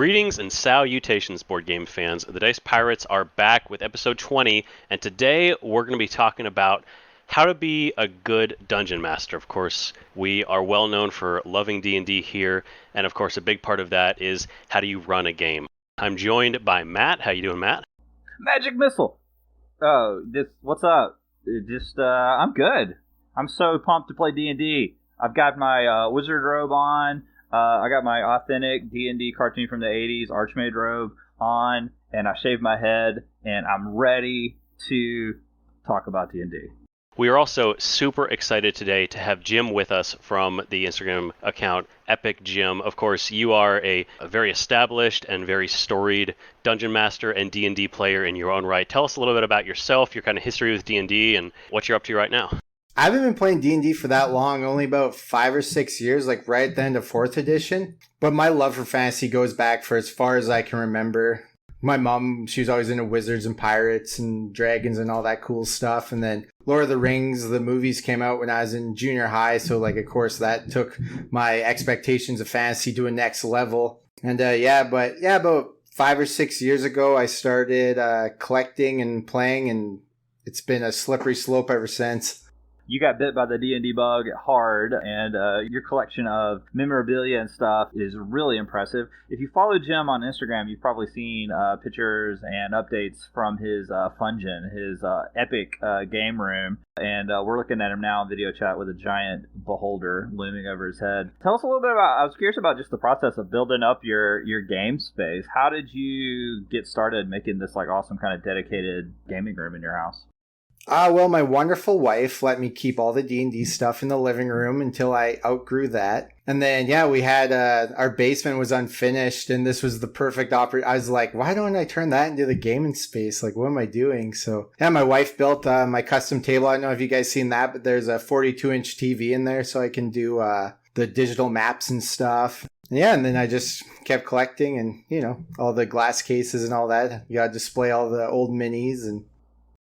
Greetings and salutations, board game fans. The Dice Pirates are back with episode 20, and today we're going to be talking about how to be a good dungeon master. Of course, we are well known for loving D&D here, and of course a big part of that is how do you run a game. I'm joined by Matt. How you doing, Matt? Magic missile. Oh, what's up? I'm good. I'm so pumped to play D&D. I've got my wizard robe on. I got my authentic D&D cartoon from the 80s Archmage robe on, and I shaved my head, and I'm ready to talk about D&D. We are also super excited today to have Jim with us from the Instagram account EpicJim. Of course, you are a very established and very storied dungeon master and D&D player in your own right. Tell us a little bit about yourself, your kind of history with D&D, and what you're up to right now. I haven't been playing D&D for that long, only about 5 or 6 years, like right at the end of 4th edition. But my love for fantasy goes back for as far as I can remember. My mom, she was always into wizards and pirates and dragons and all that cool stuff. And then Lord of the Rings, the movies came out when I was in junior high. So, of course, that took my expectations of fantasy to a next level. And about 5 or 6 years ago, I started collecting and playing, and it's been a slippery slope ever since. You got bit by the D&D bug hard, and your collection of memorabilia and stuff is really impressive. If you follow Jim on Instagram, you've probably seen pictures and updates from his Fungeon, his epic game room. And we're looking at him now in video chat with a giant beholder looming over his head. Tell us a little bit I was curious about just the process of building up your game space. How did you get started making this awesome kind of dedicated gaming room in your house? Well, my wonderful wife let me keep all the D&D stuff in the living room until I outgrew that. And then, we had, our basement was unfinished, and this was the perfect I was like, why don't I turn that into the gaming space? What am I doing? So, my wife built my custom table. I don't know if you guys seen that, but there's a 42-inch TV in there, so I can do the digital maps and stuff. And then I just kept collecting and, all the glass cases and all that. You gotta display all the old minis and...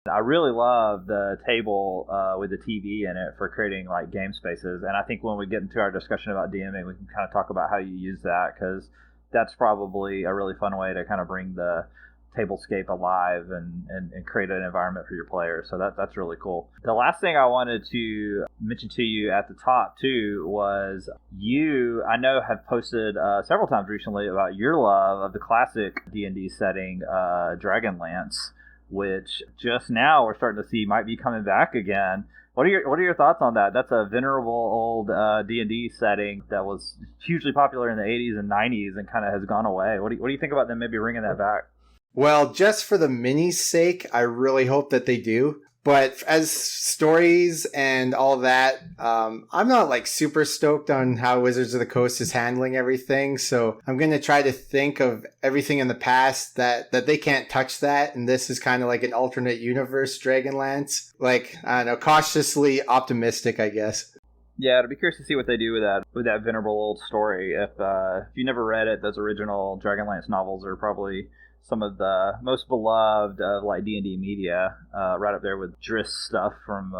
I really love the table with the TV in it for creating game spaces, and I think when we get into our discussion about DMing, we can kind of talk about how you use that, because that's probably a really fun way to kind of bring the tablescape alive and create an environment for your players. So that's really cool. The last thing I wanted to mention to you at the top too was I know have posted several times recently about your love of the classic D&D setting, Dragonlance, which just now we're starting to see might be coming back again. What are your thoughts on that? That's a venerable old D&D setting that was hugely popular in the 80s and 90s and kind of has gone away. What do you think about them maybe bringing that back? Well, just for the minis' sake, I really hope that they do. But as stories and all that, I'm not super stoked on how Wizards of the Coast is handling everything. So I'm going to try to think of everything in the past that they can't touch that. And this is kind of like an alternate universe Dragonlance. I don't know, cautiously optimistic, I guess. Yeah, I'd be curious to see what they do with that venerable old story. If you never read it, those original Dragonlance novels are probably some of the most beloved of D&D media, right up there with Driss stuff from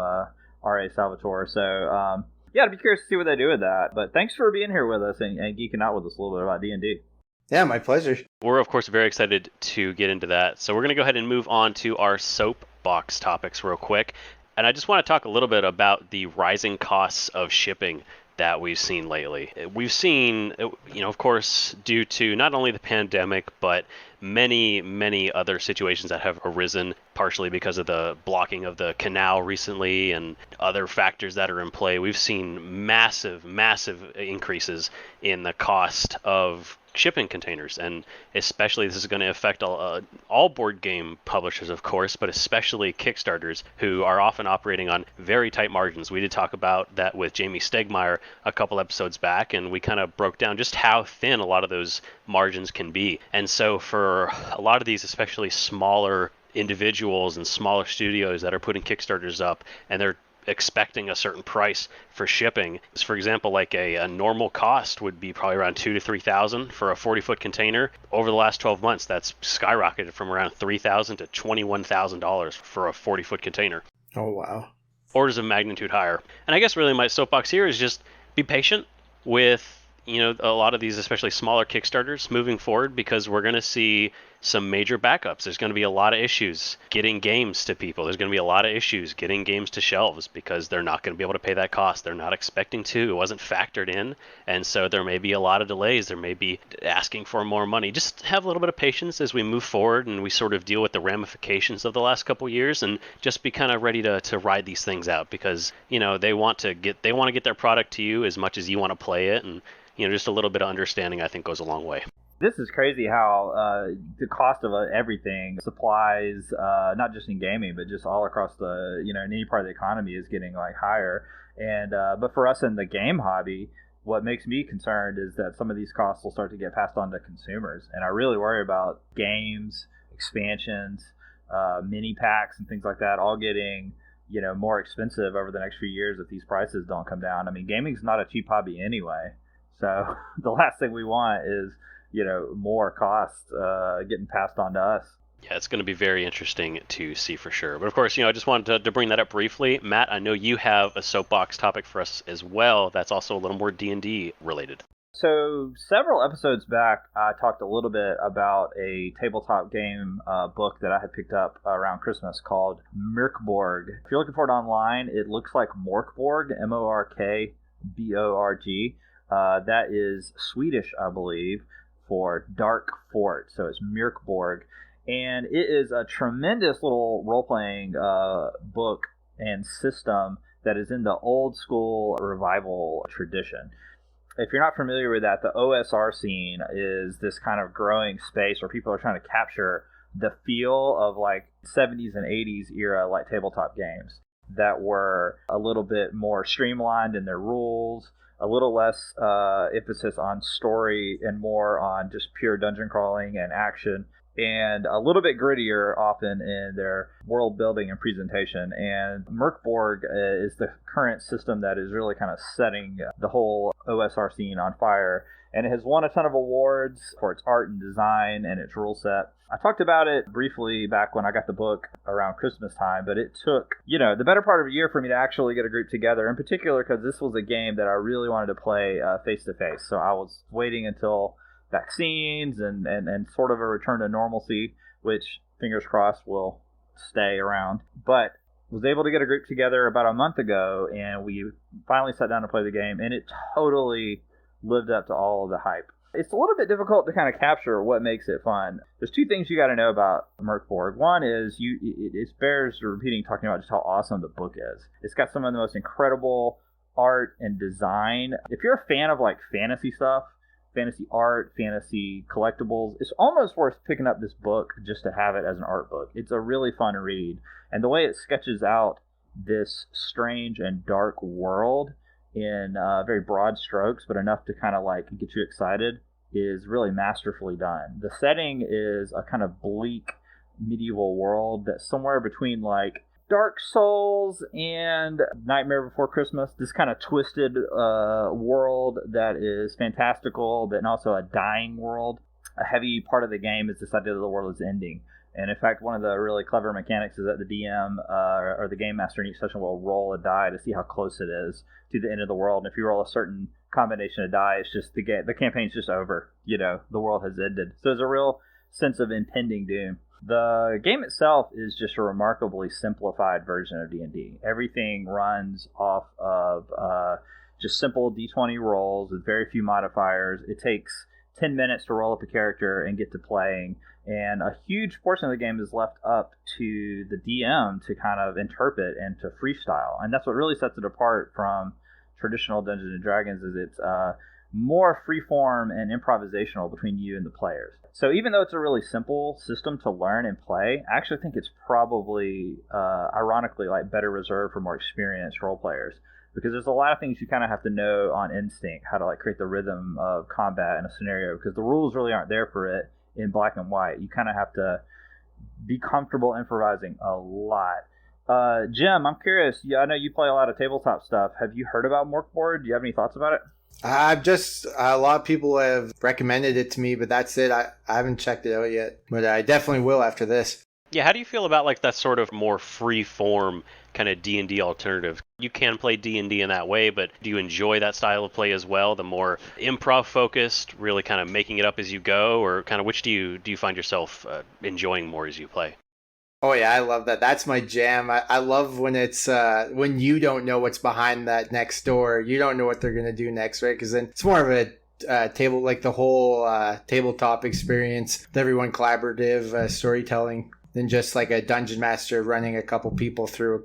R.A. Salvatore. So, I'd be curious to see what they do with that. But thanks for being here with us and geeking out with us a little bit about D&D. Yeah, my pleasure. We're, of course, very excited to get into that. So we're going to go ahead and move on to our soapbox topics real quick. And I just want to talk a little bit about the rising costs of shipping that we've seen lately. We've seen, of course, due to not only the pandemic, but many, many other situations that have arisen, partially because of the blocking of the canal recently and other factors that are in play. We've seen massive, massive increases in the cost of shipping containers, and especially this is going to affect all board game publishers, of course, but especially Kickstarters, who are often operating on very tight margins. We did talk about that with Jamie Stegmaier a couple episodes back, and we kind of broke down just how thin a lot of those margins can be. And so for a lot of these, especially smaller individuals and smaller studios that are putting Kickstarters up, and they're expecting a certain price for shipping. For example, a normal cost would be probably around $2,000 to $3,000 for a 40-foot container. Over the last 12 months, that's skyrocketed from around $3,000 to $21,000 for a 40-foot container. Oh, wow. Orders of magnitude higher. And I guess really my soapbox here is just be patient with a lot of these, especially smaller Kickstarters, moving forward, because we're going to see some major backups. There's going to be a lot of issues getting games to people. There's going to be a lot of issues getting games to shelves because they're not going to be able to pay that cost. They're not expecting to. It wasn't factored in. And so there may be a lot of delays. There may be asking for more money. Just have a little bit of patience as we move forward and we sort of deal with the ramifications of the last couple years, and just be kind of ready to ride these things out, because, they want to get their product to you as much as you want to play it. And, just a little bit of understanding, I think, goes a long way. This is crazy how the cost of everything, supplies, not just in gaming, but just all across the, in any part of the economy is getting higher. And but for us in the game hobby, what makes me concerned is that some of these costs will start to get passed on to consumers. And I really worry about games, expansions, mini packs and things like that all getting, more expensive over the next few years if these prices don't come down. I mean, gaming's not a cheap hobby anyway. So the last thing we want is, more costs getting passed on to us. Yeah, it's going to be very interesting to see for sure. But of course, I just wanted to bring that up briefly. Matt, I know you have a soapbox topic for us as well that's also a little more D&D related. So several episodes back, I talked a little bit about a tabletop game book that I had picked up around Christmas called MÖRK BORG. If you're looking for it online, it looks like MÖRK BORG, MÖRKBORG. That is Swedish, I believe, for Dark Fort. So it's MÖRK BORG. And it is a tremendous little role-playing book and system that is in the old school revival tradition. If you're not familiar with that, the OSR scene is this kind of growing space where people are trying to capture the feel of 70s and 80s era tabletop games that were a little bit more streamlined in their rules, a little less emphasis on story and more on just pure dungeon crawling and action, and a little bit grittier often in their world building and presentation. And MÖRK BORG is the current system that is really kind of setting the whole OSR scene on fire. And it has won a ton of awards for its art and design and its rule set. I talked about it briefly back when I got the book around Christmas time, but it took, the better part of a year for me to actually get a group together, in particular because this was a game that I really wanted to play face-to-face. So I was waiting until vaccines and sort of a return to normalcy, which, fingers crossed, will stay around. But was able to get a group together about a month ago, and we finally sat down to play the game, and it totally lived up to all of the hype. It's a little bit difficult to kind of capture what makes it fun. There's two things you got to know about MÖRK BORG. One is it bears repeating, talking about just how awesome the book is. It's got some of the most incredible art and design. If you're a fan of fantasy stuff, fantasy art, fantasy collectibles, it's almost worth picking up this book just to have it as an art book. It's a really fun read. And the way it sketches out this strange and dark world in very broad strokes, but enough to kind of get you excited, is really masterfully done. The setting is a kind of bleak medieval world that's somewhere between Dark Souls and Nightmare Before Christmas. This kind of twisted world that is fantastical, but also a dying world. A heavy part of the game is this idea that the world is ending. And in fact, one of the really clever mechanics is that the DM or the game master in each session will roll a die to see how close it is to the end of the world. And if you roll a certain combination of die, it's just the campaign's just over. The world has ended. So there's a real sense of impending doom. The game itself is just a remarkably simplified version of D&D. Everything runs off of just simple D20 rolls with very few modifiers. It takes 10 minutes to roll up a character and get to playing. And a huge portion of the game is left up to the DM to kind of interpret and to freestyle. And that's what really sets it apart from traditional Dungeons & Dragons, is it's more freeform and improvisational between you and the players. So even though it's a really simple system to learn and play, I actually think it's probably, ironically, better reserved for more experienced role players. Because there's a lot of things you kind of have to know on instinct, how to create the rhythm of combat in a scenario, because the rules really aren't there for it in black and white. You kind of have to be comfortable improvising a lot. Jim, I'm curious. I know you play a lot of tabletop stuff. Have you heard about MÖRK BORG? Do you have any thoughts about it? A lot of people have recommended it to me, but that's it. I haven't checked it out yet, but I definitely will after this. Yeah, how do you feel about like that sort of more free form kind of D&D alternative? You can play D&D in that way, but do you enjoy that style of play as well? The more improv focused, really kind of making it up as you go, or kind of which do you find yourself enjoying more as you play? Oh yeah, I love that. That's my jam. I love when it's when you don't know what's behind that next door. You don't know what they're gonna do next, right? Because then it's more of a table, like the whole tabletop experience, with everyone collaborative storytelling, than just like a dungeon master running a couple people through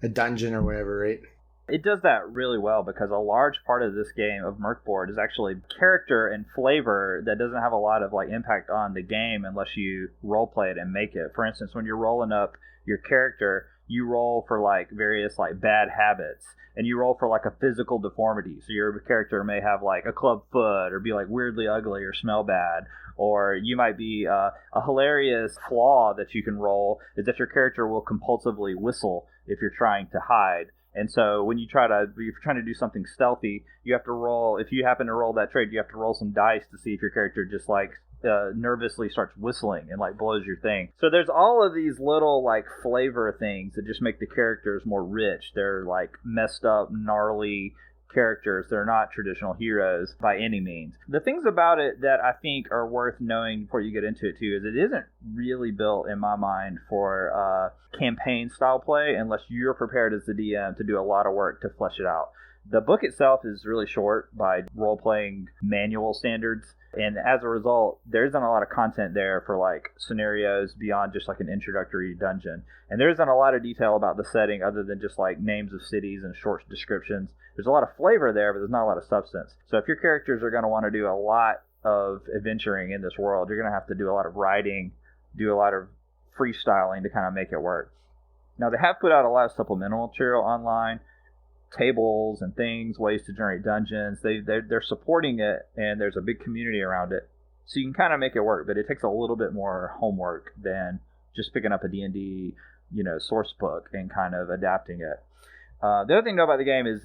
a dungeon or whatever, right? It does that really well because a large part of this game of MÖRK Board is actually character and flavor that doesn't have a lot of like impact on the game unless you role play it and make it. For instance, when you're rolling up your character, you roll for like various like bad habits and you roll for like a physical deformity. So your character may have like a club foot or be like weirdly ugly or smell bad. Or you might be a hilarious flaw that you can roll is that your character will compulsively whistle if you're trying to hide. And so when if you're trying to do something stealthy, you have to roll. If you happen to roll that trait, you have to roll some dice to see if your character just like nervously starts whistling and like blows your thing. So there's all of these little like flavor things that just make the characters more rich. They're like messed up, gnarly characters. They're not traditional heroes by any means. The things about it that I think are worth knowing before you get into it too is it isn't really built in my mind for campaign style play unless you're prepared as the DM to do a lot of work to flesh it out. The book itself is really short by role playing manual standards. And as a result, there isn't a lot of content there for like scenarios beyond just like an introductory dungeon. And there isn't a lot of detail about the setting other than just like names of cities and short descriptions. There's a lot of flavor there, but there's not a lot of substance. So if your characters are going to want to do a lot of adventuring in this world, you're going to have to do a lot of writing, do a lot of freestyling to kind of make it work. Now, they have put out a lot of supplemental material online, tables and things, ways to generate dungeons. They're supporting it, and there's a big community around it. So you can kind of make it work, but it takes a little bit more homework than just picking up a D&D, source book and kind of adapting it. The other thing to know about the game is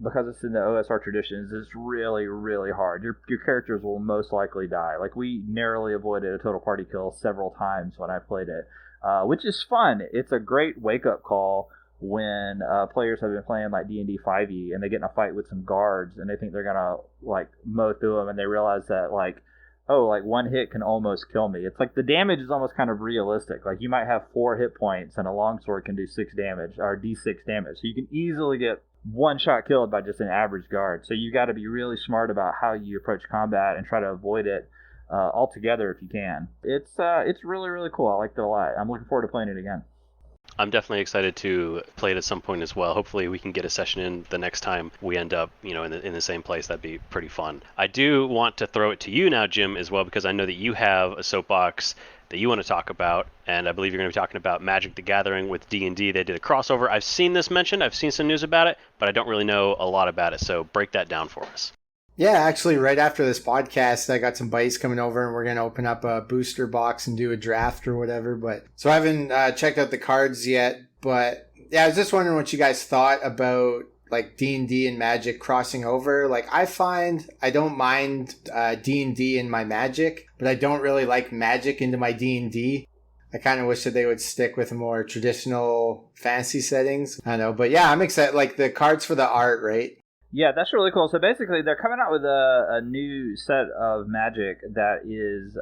because it's in the OSR traditions, it's really, really hard. Your characters will most likely die. Like we narrowly avoided a total party kill several times when I played it, which is fun. It's a great wake-up call when players have been playing like D&D 5e and they get in a fight with some guards and they think they're gonna like mow through them and they realize that like, oh, like one hit can almost kill me. It's like the damage is almost kind of realistic. Like you might have 4 hit points and a longsword can do 6 damage or d6 damage. So you can easily get one shot killed by just an average guard. So you got to be really smart about how you approach combat and try to avoid it altogether if you can. It's really, really cool. I liked it a lot. I'm looking forward to playing it again. I'm definitely excited to play it at some point as well. Hopefully we can get a session in the next time we end up, in the same place. That'd be pretty fun. I do want to throw it to you now, Jim, as well, because I know that you have a soapbox that you want to talk about, and I believe you're going to be talking about Magic the Gathering with D&D. They did a crossover. I've seen this mentioned. I've seen some news about it, but I don't really know a lot about it, so break that down for us. Yeah, actually, right after this podcast, I got some buddies coming over, and we're going to open up a booster box and do a draft or whatever. So I haven't checked out the cards yet, but yeah, I was just wondering what you guys thought about like D&D and Magic crossing over. Like I find I don't mind D&D in my Magic, but I don't really like Magic into my D&D. I kind of wish that they would stick with more traditional fantasy settings. I know, but yeah, I'm excited. Like the cards for the art, right? Yeah, that's really cool. So basically, they're coming out with a new set of Magic that is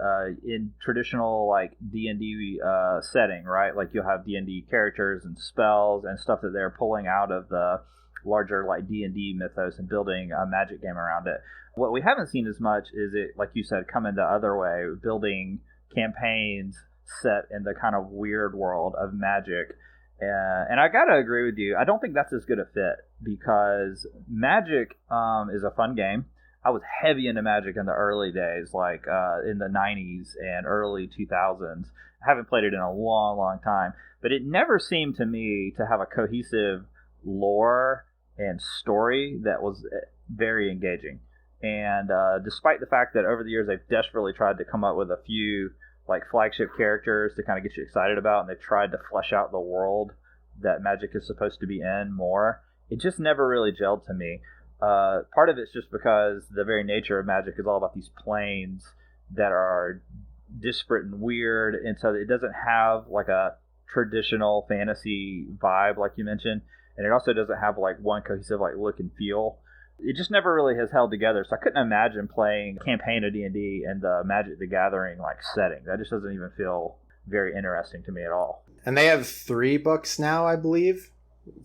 in traditional like D&D setting, right? Like you'll have D&D characters and spells and stuff that they're pulling out of the larger like D&D mythos and building a Magic game around it. What we haven't seen as much is it, like you said, coming the other way, building campaigns set in the kind of weird world of Magic. And I gotta agree with you. I don't think that's as good a fit because Magic is a fun game. I was heavy into Magic in the early days, like in the 90s and early 2000s. I haven't played it in a long, long time. But it never seemed to me to have a cohesive lore and story that was very engaging. And despite the fact that over the years they've desperately tried to come up with a few like flagship characters to kind of get you excited about, and they've tried to flesh out the world that Magic is supposed to be in more, it just never really gelled to me. Part of it's just because the very nature of Magic is all about these planes that are disparate and weird, and so it doesn't have like a traditional fantasy vibe like you mentioned, and it also doesn't have like one cohesive like look and feel. It just never really has held together, so I couldn't imagine playing a campaign of D&D in the Magic the Gathering like setting. That just doesn't even feel very interesting to me at all. And they have 3 books now, I believe,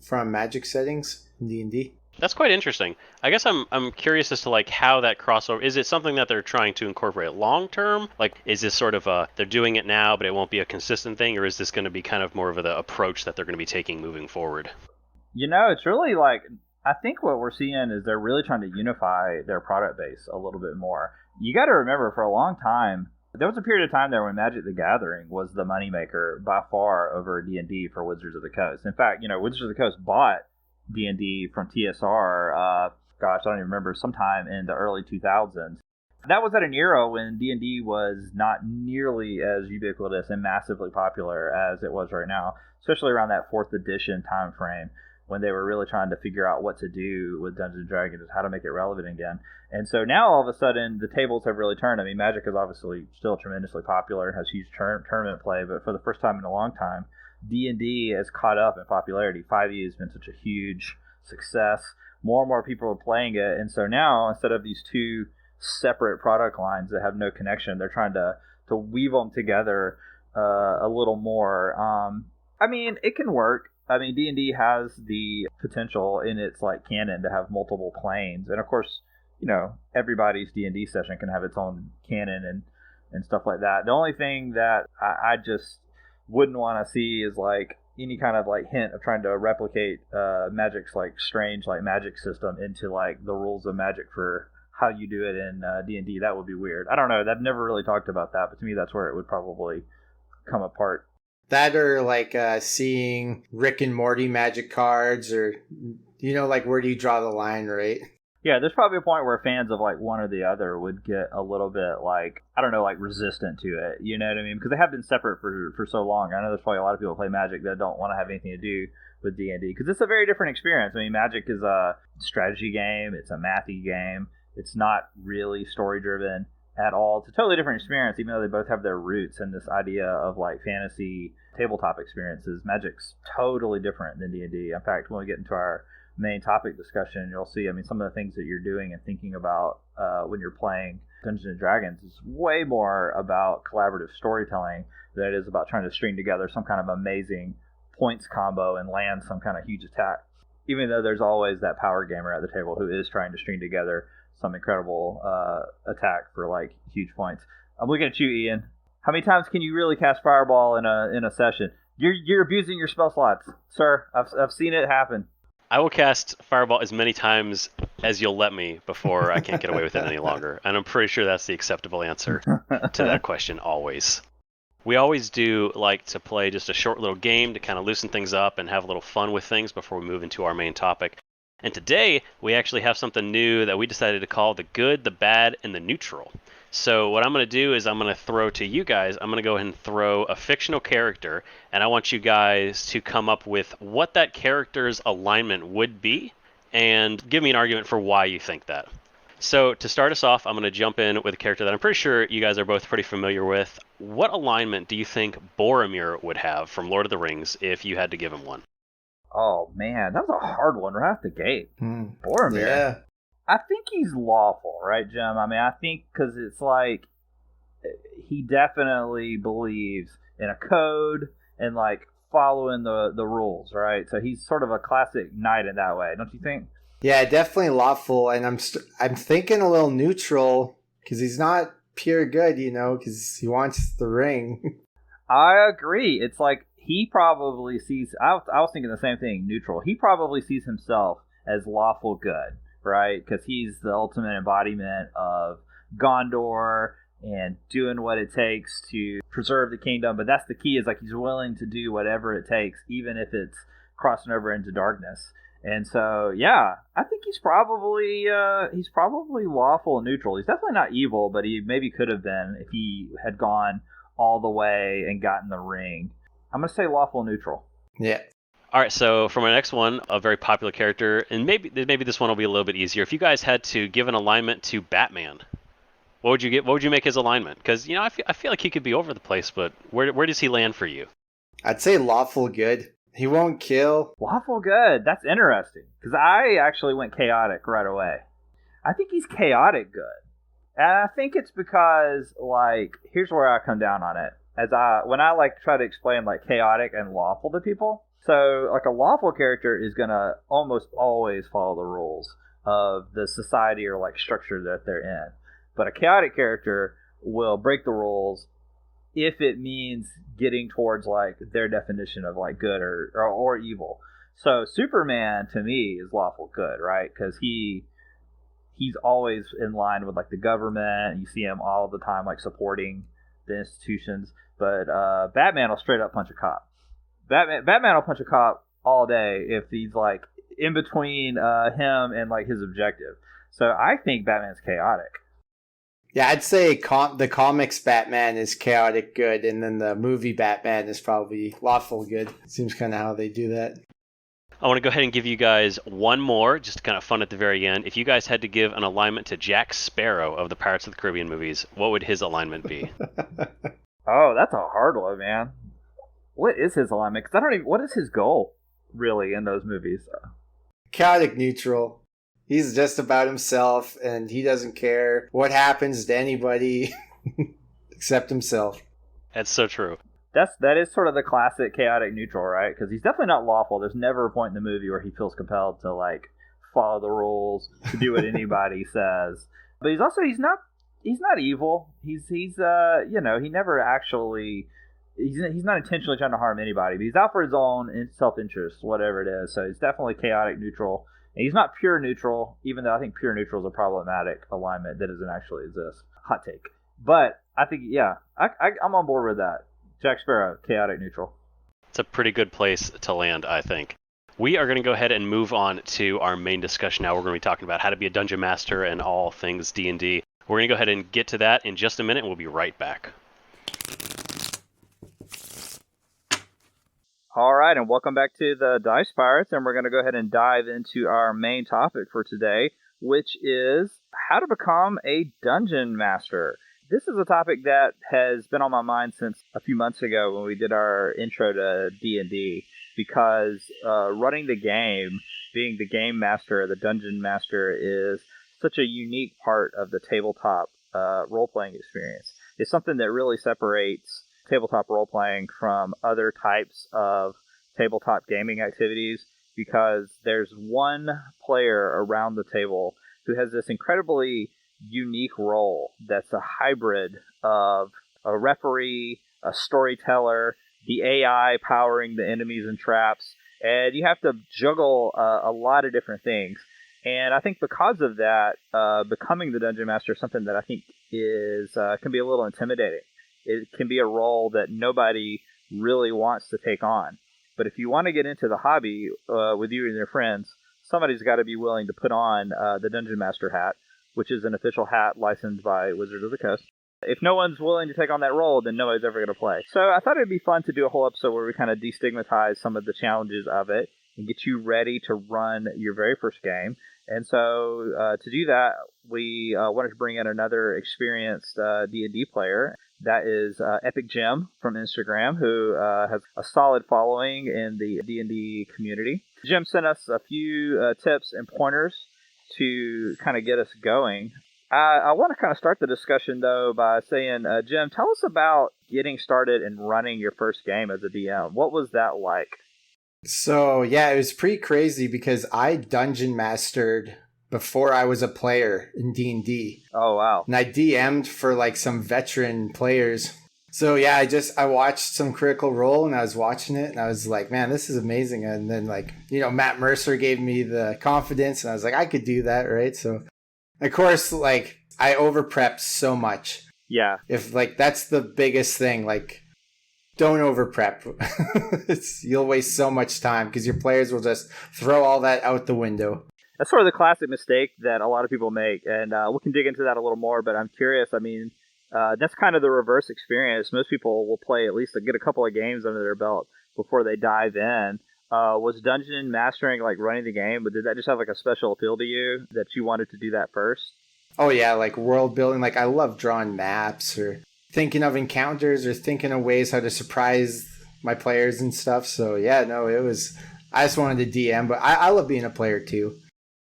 from Magic settings in D&D. That's quite interesting. I guess I'm curious as to like how that crossover, is it something that they're trying to incorporate long term? Like, is this sort of they're doing it now, but it won't be a consistent thing, or is this going to be kind of more of the approach that they're going to be taking moving forward? It's really like, I think what we're seeing is they're really trying to unify their product base a little bit more. You got to remember, for a long time, there was a period of time there when Magic the Gathering was the moneymaker by far over D&D for Wizards of the Coast. In fact, Wizards of the Coast bought D&D from TSR, I don't even remember, sometime in the early 2000s. That was at an era when D&D was not nearly as ubiquitous and massively popular as it was right now, especially around that 4th edition time frame, when they were really trying to figure out what to do with Dungeons & Dragons, how to make it relevant again. And so now all of a sudden the tables have really turned. I mean, Magic is obviously still tremendously popular, has huge tournament play, but for the first time in a long time, D&D has caught up in popularity. 5e has been such a huge success. More and more people are playing it, and so now instead of these 2 separate product lines that have no connection, they're trying to weave them together a little more. I mean, it can work. I mean, D&D has the potential in its like canon to have multiple planes, and of course, everybody's D&D session can have its own canon and stuff like that. The only thing that I just wouldn't want to see is like any kind of like hint of trying to replicate Magic's like strange like magic system into like the rules of Magic for how you do it in D&D. That would be weird. I don't know. They've never really talked about that, but to me that's where it would probably come apart. That or like seeing Rick and Morty Magic cards, or like where do you draw the line, right? Yeah, there's probably a point where fans of like one or the other would get a little bit like, I don't know, like resistant to it. You know what I mean? Because they have been separate for so long. I know there's probably a lot of people who play Magic that don't want to have anything to do with D&D because it's a very different experience. I mean, Magic is a strategy game. It's a mathy game. It's not really story driven at all. It's a totally different experience, even though they both have their roots in this idea of like fantasy tabletop experiences. Magic's totally different than D&D. In fact, when we get into our main topic discussion, you'll see, I mean, some of the things that you're doing and thinking about when you're playing Dungeons and Dragons is way more about collaborative storytelling than it is about trying to string together some kind of amazing points combo and land some kind of huge attack. Even though there's always that power gamer at the table who is trying to string together some incredible attack for like huge points. I'm looking at you, Ian. How many times can you really cast Fireball in a session? You're abusing your spell slots, sir. I've seen it happen. I will cast Fireball as many times as you'll let me before I can't get away with it any longer. And I'm pretty sure that's the acceptable answer to that question always. We always do like to play just a short little game to kind of loosen things up and have a little fun with things before we move into our main topic. And today, we actually have something new that we decided to call the good, the bad, and the neutral. So what I'm going to do is I'm going to throw to you guys, I'm going to go ahead and throw a fictional character, and I want you guys to come up with what that character's alignment would be, and give me an argument for why you think that. So to start us off, I'm going to jump in with a character that I'm pretty sure you guys are both pretty familiar with. What alignment do you think Boromir would have from Lord of the Rings if you had to give him one? Oh, man, that was a hard one right out the gate. Boromir. Yeah. I think he's lawful, right, Jim? I mean, I think because it's like he definitely believes in a code and like following the rules, right? So he's sort of a classic knight in that way, don't you think? Yeah, definitely lawful, and I'm thinking a little neutral because he's not pure good, because he wants the ring. I agree. It's like he probably sees. I was thinking the same thing. Neutral. He probably sees himself as lawful good. Right, because he's the ultimate embodiment of Gondor and doing what it takes to preserve the kingdom. But that's the key, is like he's willing to do whatever it takes, even if it's crossing over into darkness. And so, yeah, I think he's probably lawful and neutral. He's definitely not evil, but he maybe could have been if he had gone all the way and gotten the ring. I'm gonna say lawful neutral. Yeah. All right, so for my next one, a very popular character, and maybe this one will be a little bit easier. If you guys had to give an alignment to Batman, What would you get? What would you make his alignment? Because I feel like he could be over the place, but where does he land for you? I'd say lawful good. He won't kill. Lawful good. That's interesting. Because I actually went chaotic right away. I think he's chaotic good. And I think it's because, like, here's where I come down on it. When I like try to explain like chaotic and lawful to people. So like a lawful character is gonna almost always follow the rules of the society or like structure that they're in. But a chaotic character will break the rules if it means getting towards like their definition of like good or evil. So Superman to me is lawful good, right? Because he's always in line with like the government. You see him all the time like supporting the institutions. But Batman will straight up punch a cop. Batman will punch a cop all day if he's like in between him and like his objective. So I think Batman's chaotic. Yeah, I'd say the comics Batman is chaotic good, and then the movie Batman is probably lawful good. Seems kind of how they do that. I want to go ahead and give you guys one more, just to kind of fun at the very end. If you guys had to give an alignment to Jack Sparrow of the Pirates of the Caribbean movies, what would his alignment be? Oh, that's a hard one, man. What is his alignment? Because I don't even. What is his goal really in those movies? Chaotic neutral. He's just about himself, and he doesn't care what happens to anybody except himself. That's so true. That is sort of the classic chaotic neutral, right? Because he's definitely not lawful. There's never a point in the movie where he feels compelled to like follow the rules, to do what anybody says. But he's not evil. He's he never actually. He's not intentionally trying to harm anybody, but he's out for his own self-interest, whatever it is. So he's definitely chaotic neutral. And he's not pure neutral, even though I think pure neutral is a problematic alignment that doesn't actually exist. Hot take. But I think, yeah, I'm on board with that. Jack Sparrow, chaotic neutral. It's a pretty good place to land, I think. We are going to go ahead and move on to our main discussion now. We're going to be talking about how to be a dungeon master and all things D&D. We're going to go ahead and get to that in just a minute, and we'll be right back. All right, and welcome back to the Dice Pirates, and we're going to go ahead and dive into our main topic for today, which is how to become a dungeon master. This is a topic that has been on my mind since a few months ago when we did our intro to D&D, because running the game, being the game master, the dungeon master, is such a unique part of the tabletop role-playing experience. It's something that really separates tabletop role-playing from other types of tabletop gaming activities, because there's one player around the table who has this incredibly unique role that's a hybrid of a referee, a storyteller, the AI powering the enemies and traps, and you have to juggle a lot of different things. And I think because of that, becoming the dungeon master is something that I think is can be a little intimidating. It can be a role that nobody really wants to take on. But if you want to get into the hobby with you and your friends, somebody's got to be willing to put on the Dungeon Master hat, which is an official hat licensed by Wizards of the Coast. If no one's willing to take on that role, then nobody's ever going to play. So I thought it'd be fun to do a whole episode where we kind of destigmatize some of the challenges of it and get you ready to run your very first game. And so to do that, we wanted to bring in another experienced D&D player. That is EpicJim from Instagram, who has a solid following in the D&D community. Jim sent us a few tips and pointers to kind of get us going. I want to kind of start the discussion, though, by saying, Jim, tell us about getting started and running your first game as a DM. What was that like? So, yeah, it was pretty crazy because I dungeon mastered before I was a player in D&D. Oh, wow. And I DM'd for like some veteran players. So yeah, I watched some Critical Role and I was watching it and I was like, man, this is amazing. And then Matt Mercer gave me the confidence and I was like, I could do that, right? So of course, I over prepped so much. Yeah. If that's the biggest thing, don't over prep. You'll waste so much time because your players will just throw all that out the window. That's sort of the classic mistake that a lot of people make, and we can dig into that a little more, but I'm curious, that's kind of the reverse experience. Most people will play at least get a couple of games under their belt before they dive in. Was dungeon mastering running the game, but did that just have a special appeal to you that you wanted to do that first? Oh yeah, like world building. Like I love drawing maps or thinking of encounters or thinking of ways how to surprise my players and stuff. So yeah, no, it was. I just wanted to DM, but I love being a player too.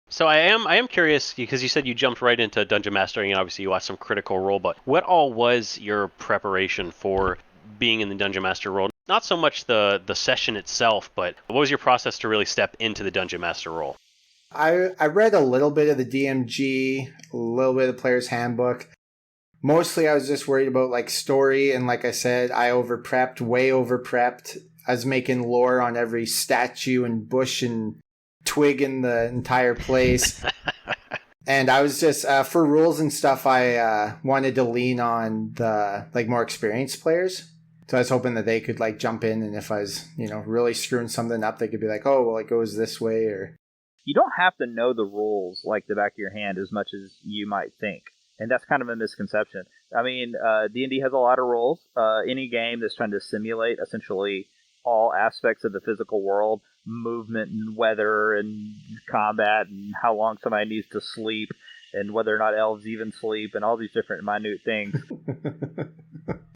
So I am curious because you said you jumped right into dungeon mastering and obviously you watched some Critical Role, but what all was your preparation for being in the dungeon master role? Not so much the session itself, but what was your process to really step into the dungeon master role? I read a little bit of the DMG, a little bit of the player's handbook. Mostly I was just worried about like story, and like I said, I over prepped, way over prepped. I was making lore on every statue and bush and twig in the entire place. And I was just for rules and stuff, I wanted to lean on the like more experienced players. So I was hoping that they could like jump in, and if I was, really screwing something up, they could be like, "Oh, well, it goes this way," or You don't have to know the rules like the back of your hand as much as you might think, and that's kind of a misconception. I mean, D&D has a lot of rules. Any game that's trying to simulate essentially all aspects of the physical world, movement and weather and combat and how long somebody needs to sleep and whether or not elves even sleep and all these different minute things.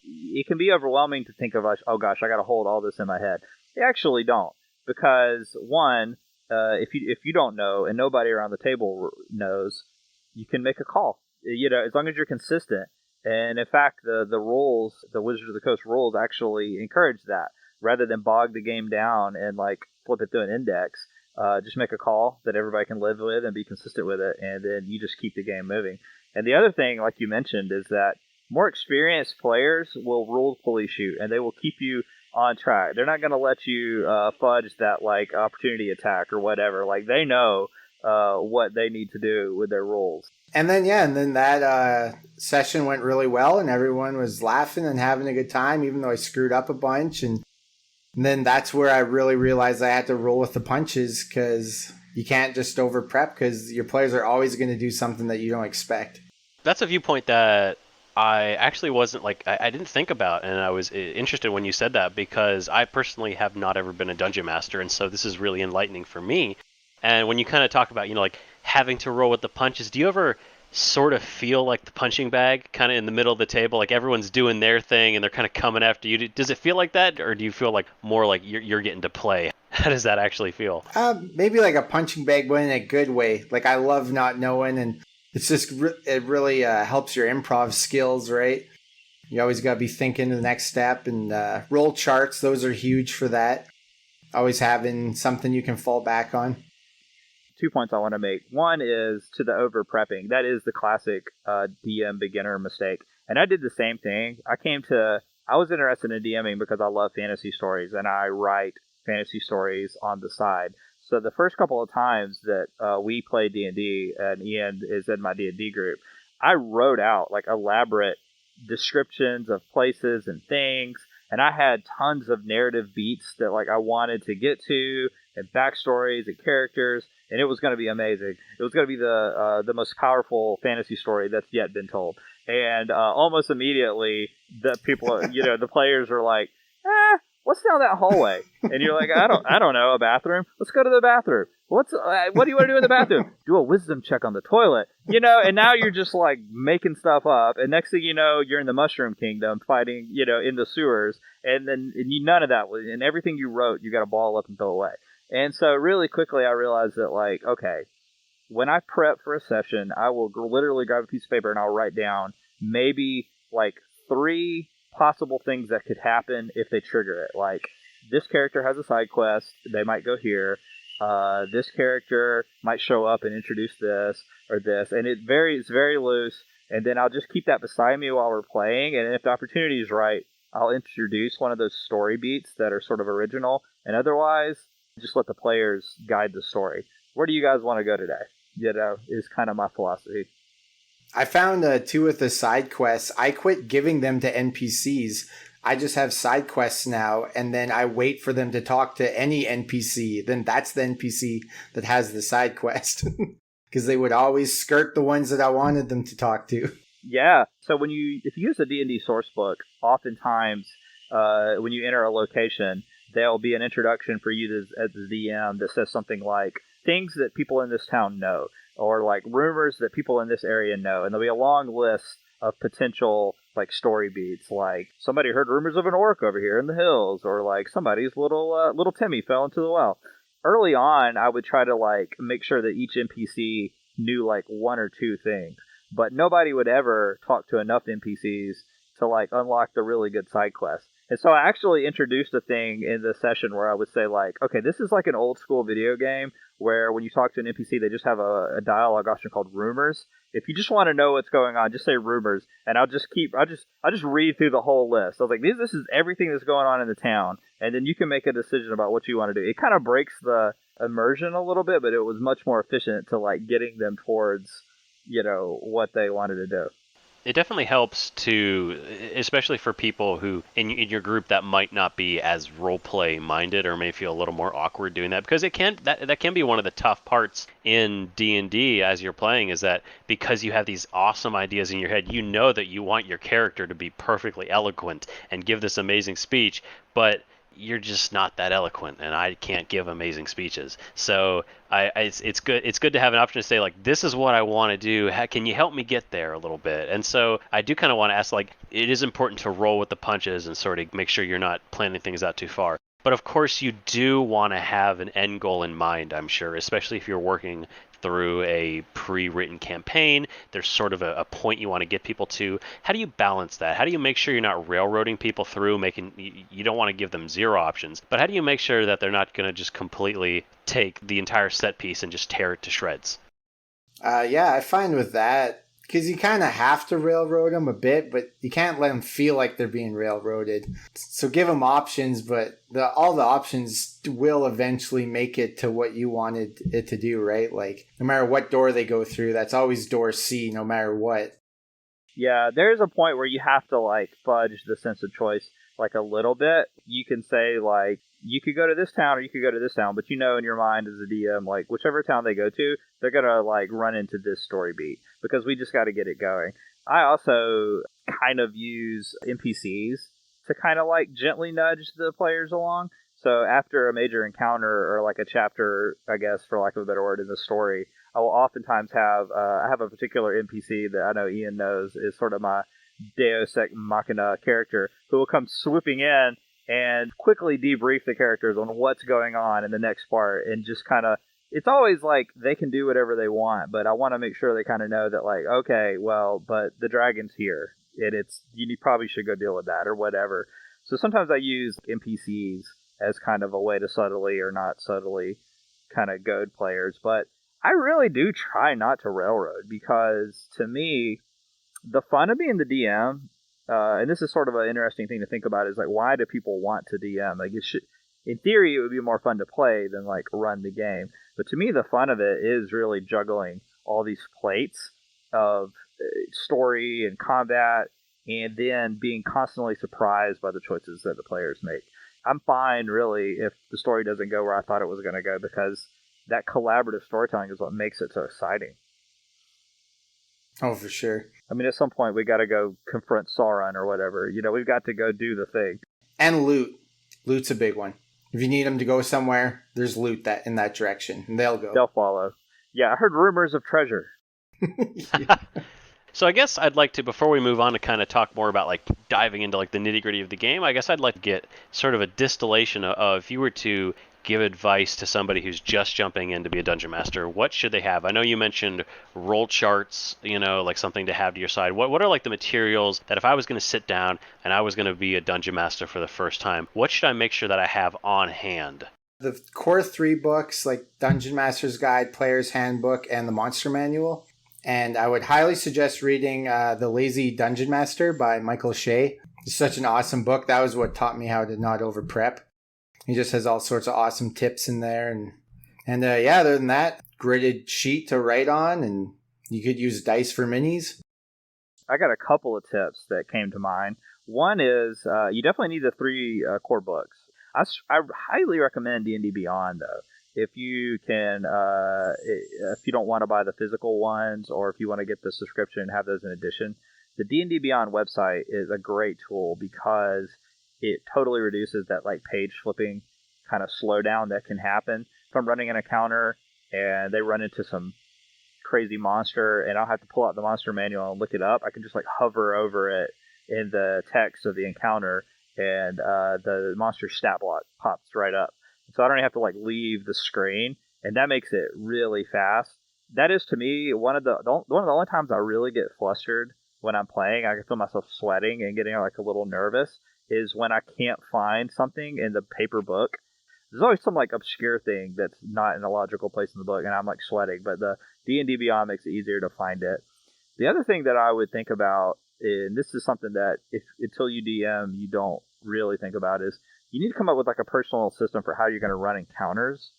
It can be overwhelming to think of, oh gosh, I got to hold all this in my head. They actually don't, because one, if you don't know and nobody around the table knows, you can make a call. As long as you're consistent. And in fact, the rules, the Wizards of the Coast rules, actually encourage that. Rather than bog the game down and like flip it through an index, just make a call that everybody can live with and be consistent with it, and then you just keep the game moving. And the other thing, like you mentioned, is that more experienced players will rule-fully shoot, and they will keep you on track. They're not going to let you fudge that like opportunity attack or whatever. Like they know what they need to do with their rules. And then that session went really well, and everyone was laughing and having a good time, even though I screwed up a bunch. And then that's where I really realized I had to roll with the punches, because you can't just over prep, because your players are always going to do something that you don't expect. That's a viewpoint that I actually wasn't I didn't think about, and I was interested when you said that, because I personally have not ever been a dungeon master, and so this is really enlightening for me. And when you kind of talk about, like having to roll with the punches, do you ever sort of feel like the punching bag kind of in the middle of the table, like everyone's doing their thing and they're kind of coming after you? Does it feel like that, or do you feel like more like you're getting to play? How does that actually feel? Maybe like a punching bag, but in a good way. Like I love not knowing, and it's just it really helps your improv skills, right? You always got to be thinking the next step, and roll charts. Those are huge for that. Always having something you can fall back on. 2 points I want to make. One is to the over prepping. That is the classic DM beginner mistake. And I did the same thing. I was interested in DMing because I love fantasy stories, and I write fantasy stories on the side. So the first couple of times that we played D&D, and Ian is in my D&D group, I wrote out like elaborate descriptions of places and things, and I had tons of narrative beats that like I wanted to get to, and backstories and characters, and it was going to be amazing. It was going to be the most powerful fantasy story that's yet been told. And almost immediately, the people, the players are like, what's down that hallway? And you're like, I don't know, a bathroom? Let's go to the bathroom. What do you want to do in the bathroom? Do a wisdom check on the toilet. And now you're just like making stuff up. And next thing you know, you're in the Mushroom Kingdom fighting, in the sewers. And then none of that was, and everything you wrote, you got to ball up and throw away. And so really quickly I realized that like, okay, when I prep for a session, I will literally grab a piece of paper and I'll write down maybe like 3 possible things that could happen if they trigger it. Like, this character has a side quest, they might go here. This character might show up and introduce this or this, and it's very loose. And then I'll just keep that beside me while we're playing. And if the opportunity is right, I'll introduce one of those story beats that are sort of original. And otherwise, just let the players guide the story. Where do you guys want to go today? Is kind of my philosophy. I found too with the side quests, I quit giving them to NPCs. I just have side quests now, and then I wait for them to talk to any NPC. Then that's the NPC that has the side quest. Because they would always skirt the ones that I wanted them to talk to. Yeah. So if you use the D&D source book, oftentimes when you enter a location, there'll be an introduction for you as the DM that says something like, things that people in this town know. or like rumors that people in this area know, and there'll be a long list of potential like story beats, like somebody heard rumors of an orc over here in the hills, or like somebody's little Timmy fell into the well. Early on, I would try to like make sure that each NPC knew like one or two things, but nobody would ever talk to enough NPCs to like unlock the really good side quests. And so I actually introduced a thing in the session where I would say like, okay, this is like an old school video game where when you talk to an NPC, they just have a dialogue option called rumors. If you just want to know what's going on, just say rumors, and I'll just read through the whole list. I was like, this is everything that's going on in the town, and then you can make a decision about what you want to do. It kind of breaks the immersion a little bit, but it was much more efficient to like getting them towards, what they wanted to do. It definitely helps to, especially for people who in your group that might not be as role play minded or may feel a little more awkward doing that, because it can that can be one of the tough parts in D&D as you're playing, is that because you have these awesome ideas in your head, you know that you want your character to be perfectly eloquent and give this amazing speech, but you're just not that eloquent, and I can't give amazing speeches. So it's good to have an option to say like, this is what I want to do. Can you help me get there a little bit? And so I do kind of want to ask, like, it is important to roll with the punches and sort of make sure you're not planning things out too far. But of course, you do want to have an end goal in mind, I'm sure, especially if you're working through a pre-written campaign. There's sort of a point you want to get people to. How do you balance that? How do you make sure you're not railroading people through, you don't want to give them zero options, but how do you make sure that they're not going to just completely take the entire set piece and just tear it to shreds? Yeah, I find with that, because you kind of have to railroad them a bit, but you can't let them feel like they're being railroaded. So give them options, but all the options will eventually make it to what you wanted it to do, right? Like, no matter what door they go through, that's always door C, no matter what. Yeah, there's a point where you have to like fudge the sense of choice like a little bit. You can say like, you could go to this town or you could go to this town, but in your mind as a DM, like whichever town they go to, they're gonna like run into this story beat because we just got to get it going. I also kind of use NPCs to kind of like gently nudge the players along. So after a major encounter or like a chapter, I guess for lack of a better word, in the story, I will oftentimes have I have a particular NPC that I know Ian knows is sort of my Deus Ex Machina character who will come swooping in and quickly debrief the characters on what's going on in the next part, and just kind of, it's always like they can do whatever they want, but I want to make sure they kind of know that like, okay, well, but the dragon's here, and you probably should go deal with that or whatever. So sometimes I use NPCs as kind of a way to subtly or not subtly kind of goad players, but I really do try not to railroad, because to me, the fun of being the DM, and this is sort of an interesting thing to think about, is like, why do people want to DM? Like, in theory, it would be more fun to play than like run the game. But to me, the fun of it is really juggling all these plates of story and combat, and then being constantly surprised by the choices that the players make. I'm fine, really, if the story doesn't go where I thought it was going to go, because that collaborative storytelling is what makes it so exciting. Oh, for sure. I mean, at some point, we got to go confront Sauron or whatever. We've got to go do the thing. And loot. Loot's a big one. If you need them to go somewhere, there's loot in that direction, and they'll go. They'll follow. Yeah, I heard rumors of treasure. So I guess I'd like to, before we move on to kind of talk more about like diving into like the nitty gritty of the game, I guess I'd like to get sort of a distillation of if you were to give advice to somebody who's just jumping in to be a dungeon master, what should they have? I know you mentioned roll charts, like something to have to your side. What are like the materials that if I was going to sit down and I was going to be a dungeon master for the first time, what should I make sure that I have on hand? The core 3 books, like Dungeon Master's Guide, Player's Handbook, and the Monster Manual. And I would highly suggest reading The Lazy Dungeon Master by Michael Shea. It's such an awesome book. That was what taught me how to not over prep. He just has all sorts of awesome tips in there. And other than that, gridded sheet to write on, and you could use dice for minis. I got a couple of tips that came to mind. One is you definitely need the 3 core books. I highly recommend D&D Beyond, though. If you can, if you don't want to buy the physical ones, or if you want to get the subscription and have those in addition, the D&D Beyond website is a great tool because it totally reduces that like page flipping kind of slowdown that can happen. If I'm running an encounter and they run into some crazy monster and I'll have to pull out the monster manual and look it up, I can just like hover over it in the text of the encounter, and the monster stat block pops right up. So I don't even have to like leave the screen, and that makes it really fast. That is, to me, one of the only times I really get flustered when I'm playing. I can feel myself sweating and getting like a little nervous is when I can't find something in the paper book. There's always some like obscure thing that's not in a logical place in the book, and I'm like sweating. But the D&D Beyond makes it easier to find it. The other thing that I would think about, and this is something that if until you DM you don't really think about, is you need to come up with like a personal system for how you're going to run encounters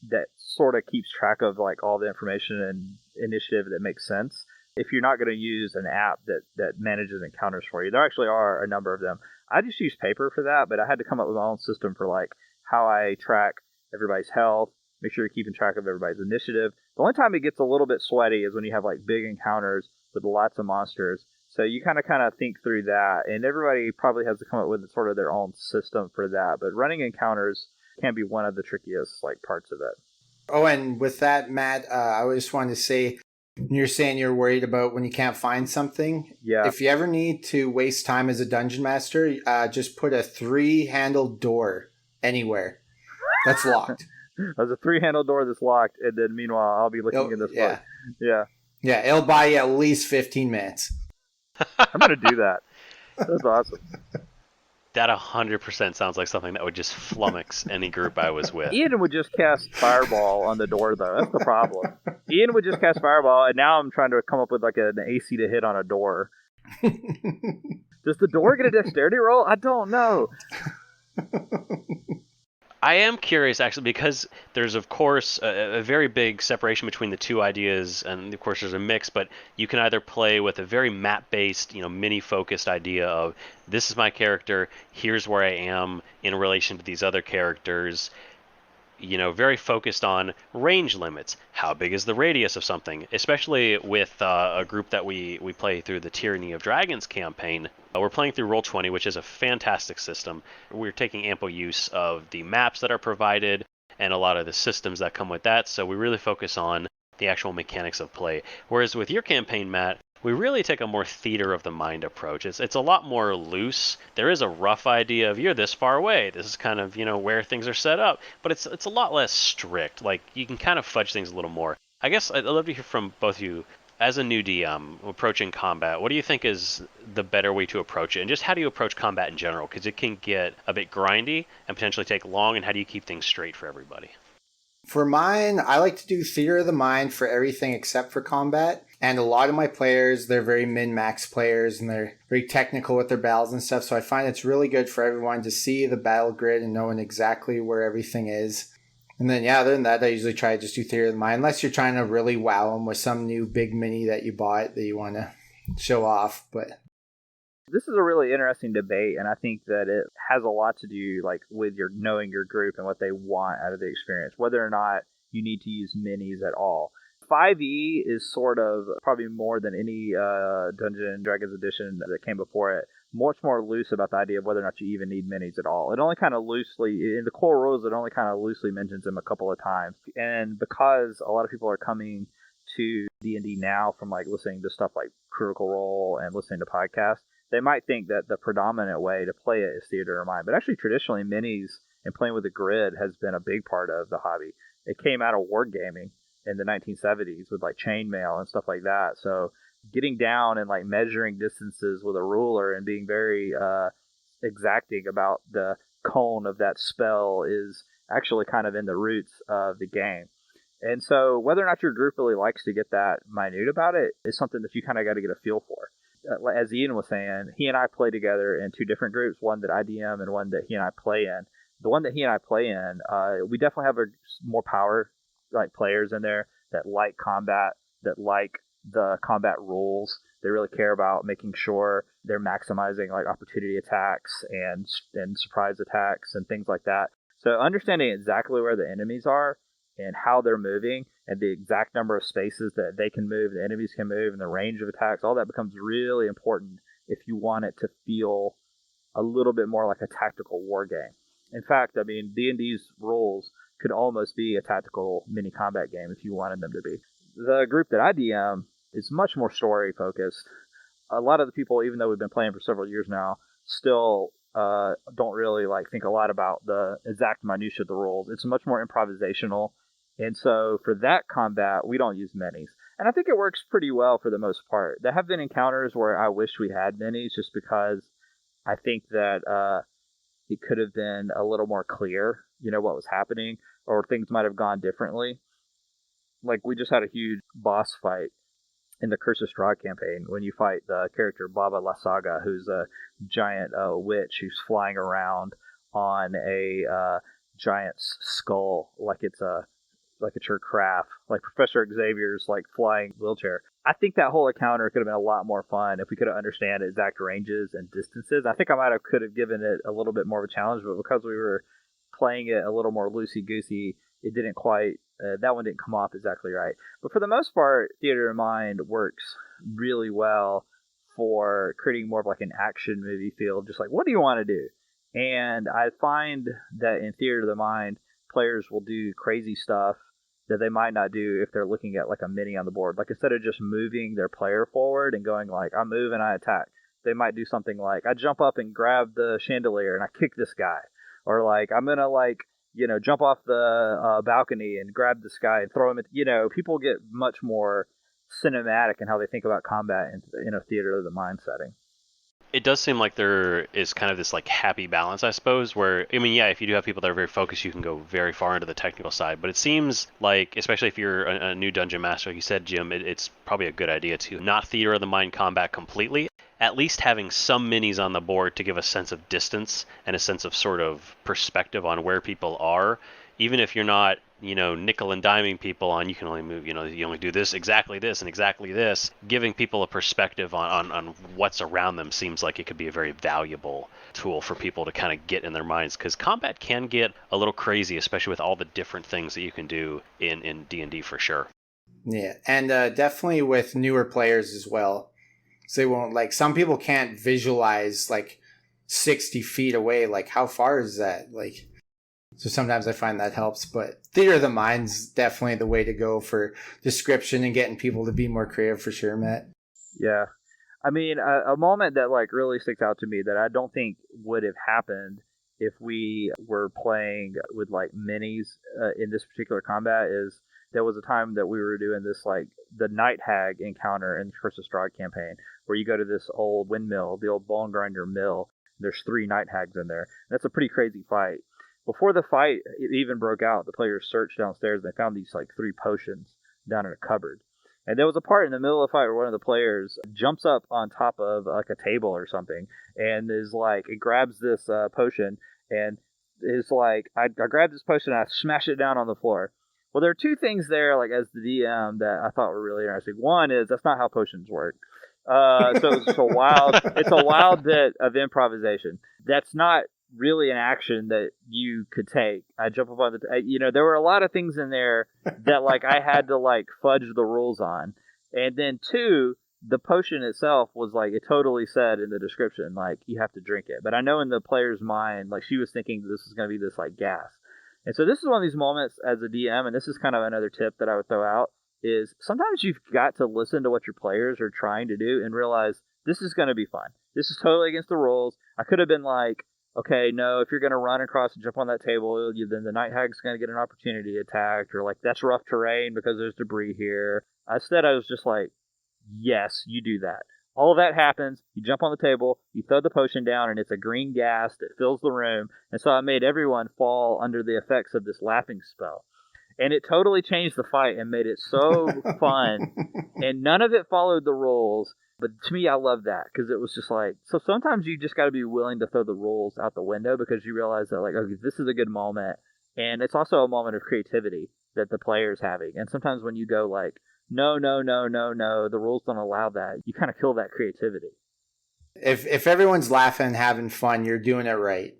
that sort of keeps track of like all the information and initiative that makes sense. If you're not going to use an app that manages encounters for you, there actually are a number of them. I just use paper for that, but I had to come up with my own system for like how I track everybody's health, make sure you're keeping track of everybody's initiative. The only time it gets a little bit sweaty is when you have like big encounters with lots of monsters. So you kind of think through that, and everybody probably has to come up with sort of their own system for that. But running encounters can be one of the trickiest like parts of it. Oh, and with that, Matt, I just wanted to say, you're saying you're worried about when you can't find something. Yeah. If you ever need to waste time as a dungeon master, just put a 3-handled door anywhere that's locked. There's a 3-handled door that's locked, and then meanwhile I'll be looking in this book. Yeah, it'll buy you at least 15 minutes. I'm gonna do that. That's awesome. That 100% sounds like something that would just flummox any group I was with. Ian would just cast Fireball on the door, though. That's the problem. Ian would just cast Fireball, and now I'm trying to come up with like an AC to hit on a door. Does the door get a dexterity roll? I don't know. I am curious, actually, because there's, of course, a very big separation between the two ideas, and, of course, there's a mix, but you can either play with a very map-based, mini-focused idea of, this is my character, here's where I am in relation to these other characters, very focused on range limits. How big is the radius of something? Especially with a group that we play through the Tyranny of Dragons campaign. We're playing through Roll20, which is a fantastic system. We're taking ample use of the maps that are provided and a lot of the systems that come with that, so we really focus on the actual mechanics of play. Whereas with your campaign, Matt, we really take a more theater of the mind approach. It's a lot more loose. There is a rough idea of, you're this far away. This is kind of, where things are set up. But it's a lot less strict. Like, you can kind of fudge things a little more. I guess I'd love to hear from both of you. As a new DM approaching combat, what do you think is the better way to approach it? And just how do you approach combat in general? Because it can get a bit grindy and potentially take long. And how do you keep things straight for everybody? For mine, I like to do theater of the mind for everything except for combat. And a lot of my players, they're very min-max players, and they're very technical with their battles and stuff. So I find it's really good for everyone to see the battle grid and knowing exactly where everything is. And then, other than that, I usually try to just do theater of the mind, unless you're trying to really wow them with some new big mini that you bought that you want to show off. But this is a really interesting debate, and I think that it has a lot to do like with your knowing your group and what they want out of the experience, whether or not you need to use minis at all. 5e is sort of probably more than any Dungeons & Dragons edition that came before it, much more loose about the idea of whether or not you even need minis at all. It only kind of loosely, in the core rules, it only kind of loosely mentions them a couple of times. And because a lot of people are coming to D&D now from like listening to stuff like Critical Role and listening to podcasts, they might think that the predominant way to play it is theater of mind. But actually, traditionally, minis and playing with the grid has been a big part of the hobby. It came out of wargaming in the 1970s with like chainmail and stuff like that. So getting down and like measuring distances with a ruler and being very exacting about the cone of that spell is actually kind of in the roots of the game. And so whether or not your group really likes to get that minute about it is something that you kind of got to get a feel for. As Ian was saying, he and I play together in two different groups, one that I DM and one that he and I play in. The one that he and I play in, we definitely have more power like players in there that like combat, that like the combat rules. They really care about making sure they're maximizing like opportunity attacks and surprise attacks and things like that. So understanding exactly where the enemies are and how they're moving and the exact number of spaces that they can move, the enemies can move, and the range of attacks, all that becomes really important if you want it to feel a little bit more like a tactical war game. In fact, I mean, D&D's rules could almost be a tactical mini combat game if you wanted them to be. The group that I DM is much more story focused. A lot of the people, even though we've been playing for several years now, still don't really like think a lot about the exact minutia of the rules. It's much more improvisational, and so for that combat, we don't use minis, and I think it works pretty well for the most part. There have been encounters where I wish we had minis, just because I think that it could have been a little more clear, what was happening, or things might have gone differently. Like we just had a huge boss fight in the Curse of Strahd campaign when you fight the character Baba La Saga, who's a giant witch who's flying around on a giant skull like it's her craft, like Professor Xavier's like flying wheelchair. I think that whole encounter could have been a lot more fun if we could have understand exact ranges and distances. I think I could have given it a little bit more of a challenge, but because we were playing it a little more loosey goosey, it didn't quite. That one didn't come off exactly right. But for the most part, Theater of the Mind works really well for creating more of like an action movie feel. Just like, what do you want to do? And I find that in Theater of the Mind, players will do crazy stuff that they might not do if they're looking at like a mini on the board. Like instead of just moving their player forward and going like, I move and I attack, they might do something like, I jump up and grab the chandelier and I kick this guy. Or like, I'm going to like, jump off the balcony and grab this guy and throw him at, people get much more cinematic in how they think about combat in a Theater of the Mind setting. It does seem like there is kind of this like happy balance, I suppose, where, I mean, yeah, if you do have people that are very focused, you can go very far into the technical side, but it seems like, especially if you're a new dungeon master, like you said, Jim, it's probably a good idea to not Theater of the Mind combat completely. At least having some minis on the board to give a sense of distance and a sense of sort of perspective on where people are, even if you're not, nickel and diming people on, you can only move, you only do this, and exactly this, giving people a perspective on what's around them seems like it could be a very valuable tool for people to kind of get in their minds, because combat can get a little crazy, especially with all the different things that you can do in D&D for sure. Yeah, and definitely with newer players as well. So they won't, like, some people can't visualize like 60 feet away, like how far is that, like, so sometimes I find that helps. But Theater of the Mind's definitely the way to go for description and getting people to be more creative for sure, Matt. Yeah, I mean, a moment that like really sticks out to me that I don't think would have happened if we were playing with like minis in this particular combat is there was a time that we were doing this like the Night Hag encounter in the Curse of Strahd campaign, where you go to this old windmill, the old bone grinder mill. There's 3 Night Hags in there. That's a pretty crazy fight. Before the fight even broke out, the players searched downstairs and they found these like 3 potions down in a cupboard. And there was a part in the middle of the fight where one of the players jumps up on top of like a table or something and is like, it grabs this potion and is like, I grab this potion and I smash it down on the floor. Well, there are 2 things there, like as the DM, that I thought were really interesting. One is that's not how potions work. So it's a wild bit of improvisation. That's not really an action that you could take. I jump up on there were a lot of things in there that like I had to like fudge the rules on. And then 2, the potion itself was like, it totally said in the description, like you have to drink it. But I know in the player's mind, like she was thinking this is going to be this like gas. And so this is one of these moments as a DM, and this is kind of another tip that I would throw out, is sometimes you've got to listen to what your players are trying to do and realize this is going to be fun. This is totally against the rules. I could have been like, okay, no, if you're going to run across and jump on that table, then the Night Hag's going to get an opportunity to attack, or like, that's rough terrain because there's debris here. Instead, I was just like, yes, you do that. All of that happens. You jump on the table, you throw the potion down, and it's a green gas that fills the room. And so I made everyone fall under the effects of this laughing spell. And it totally changed the fight and made it so fun. And none of it followed the rules. But to me, I love that because it was just like, so sometimes you just got to be willing to throw the rules out the window because you realize that, like, okay, this is a good moment. And it's also a moment of creativity that the player's having. And sometimes when you go like, no, the rules don't allow that, you kind of kill that creativity. If everyone's laughing and having fun, you're doing it right.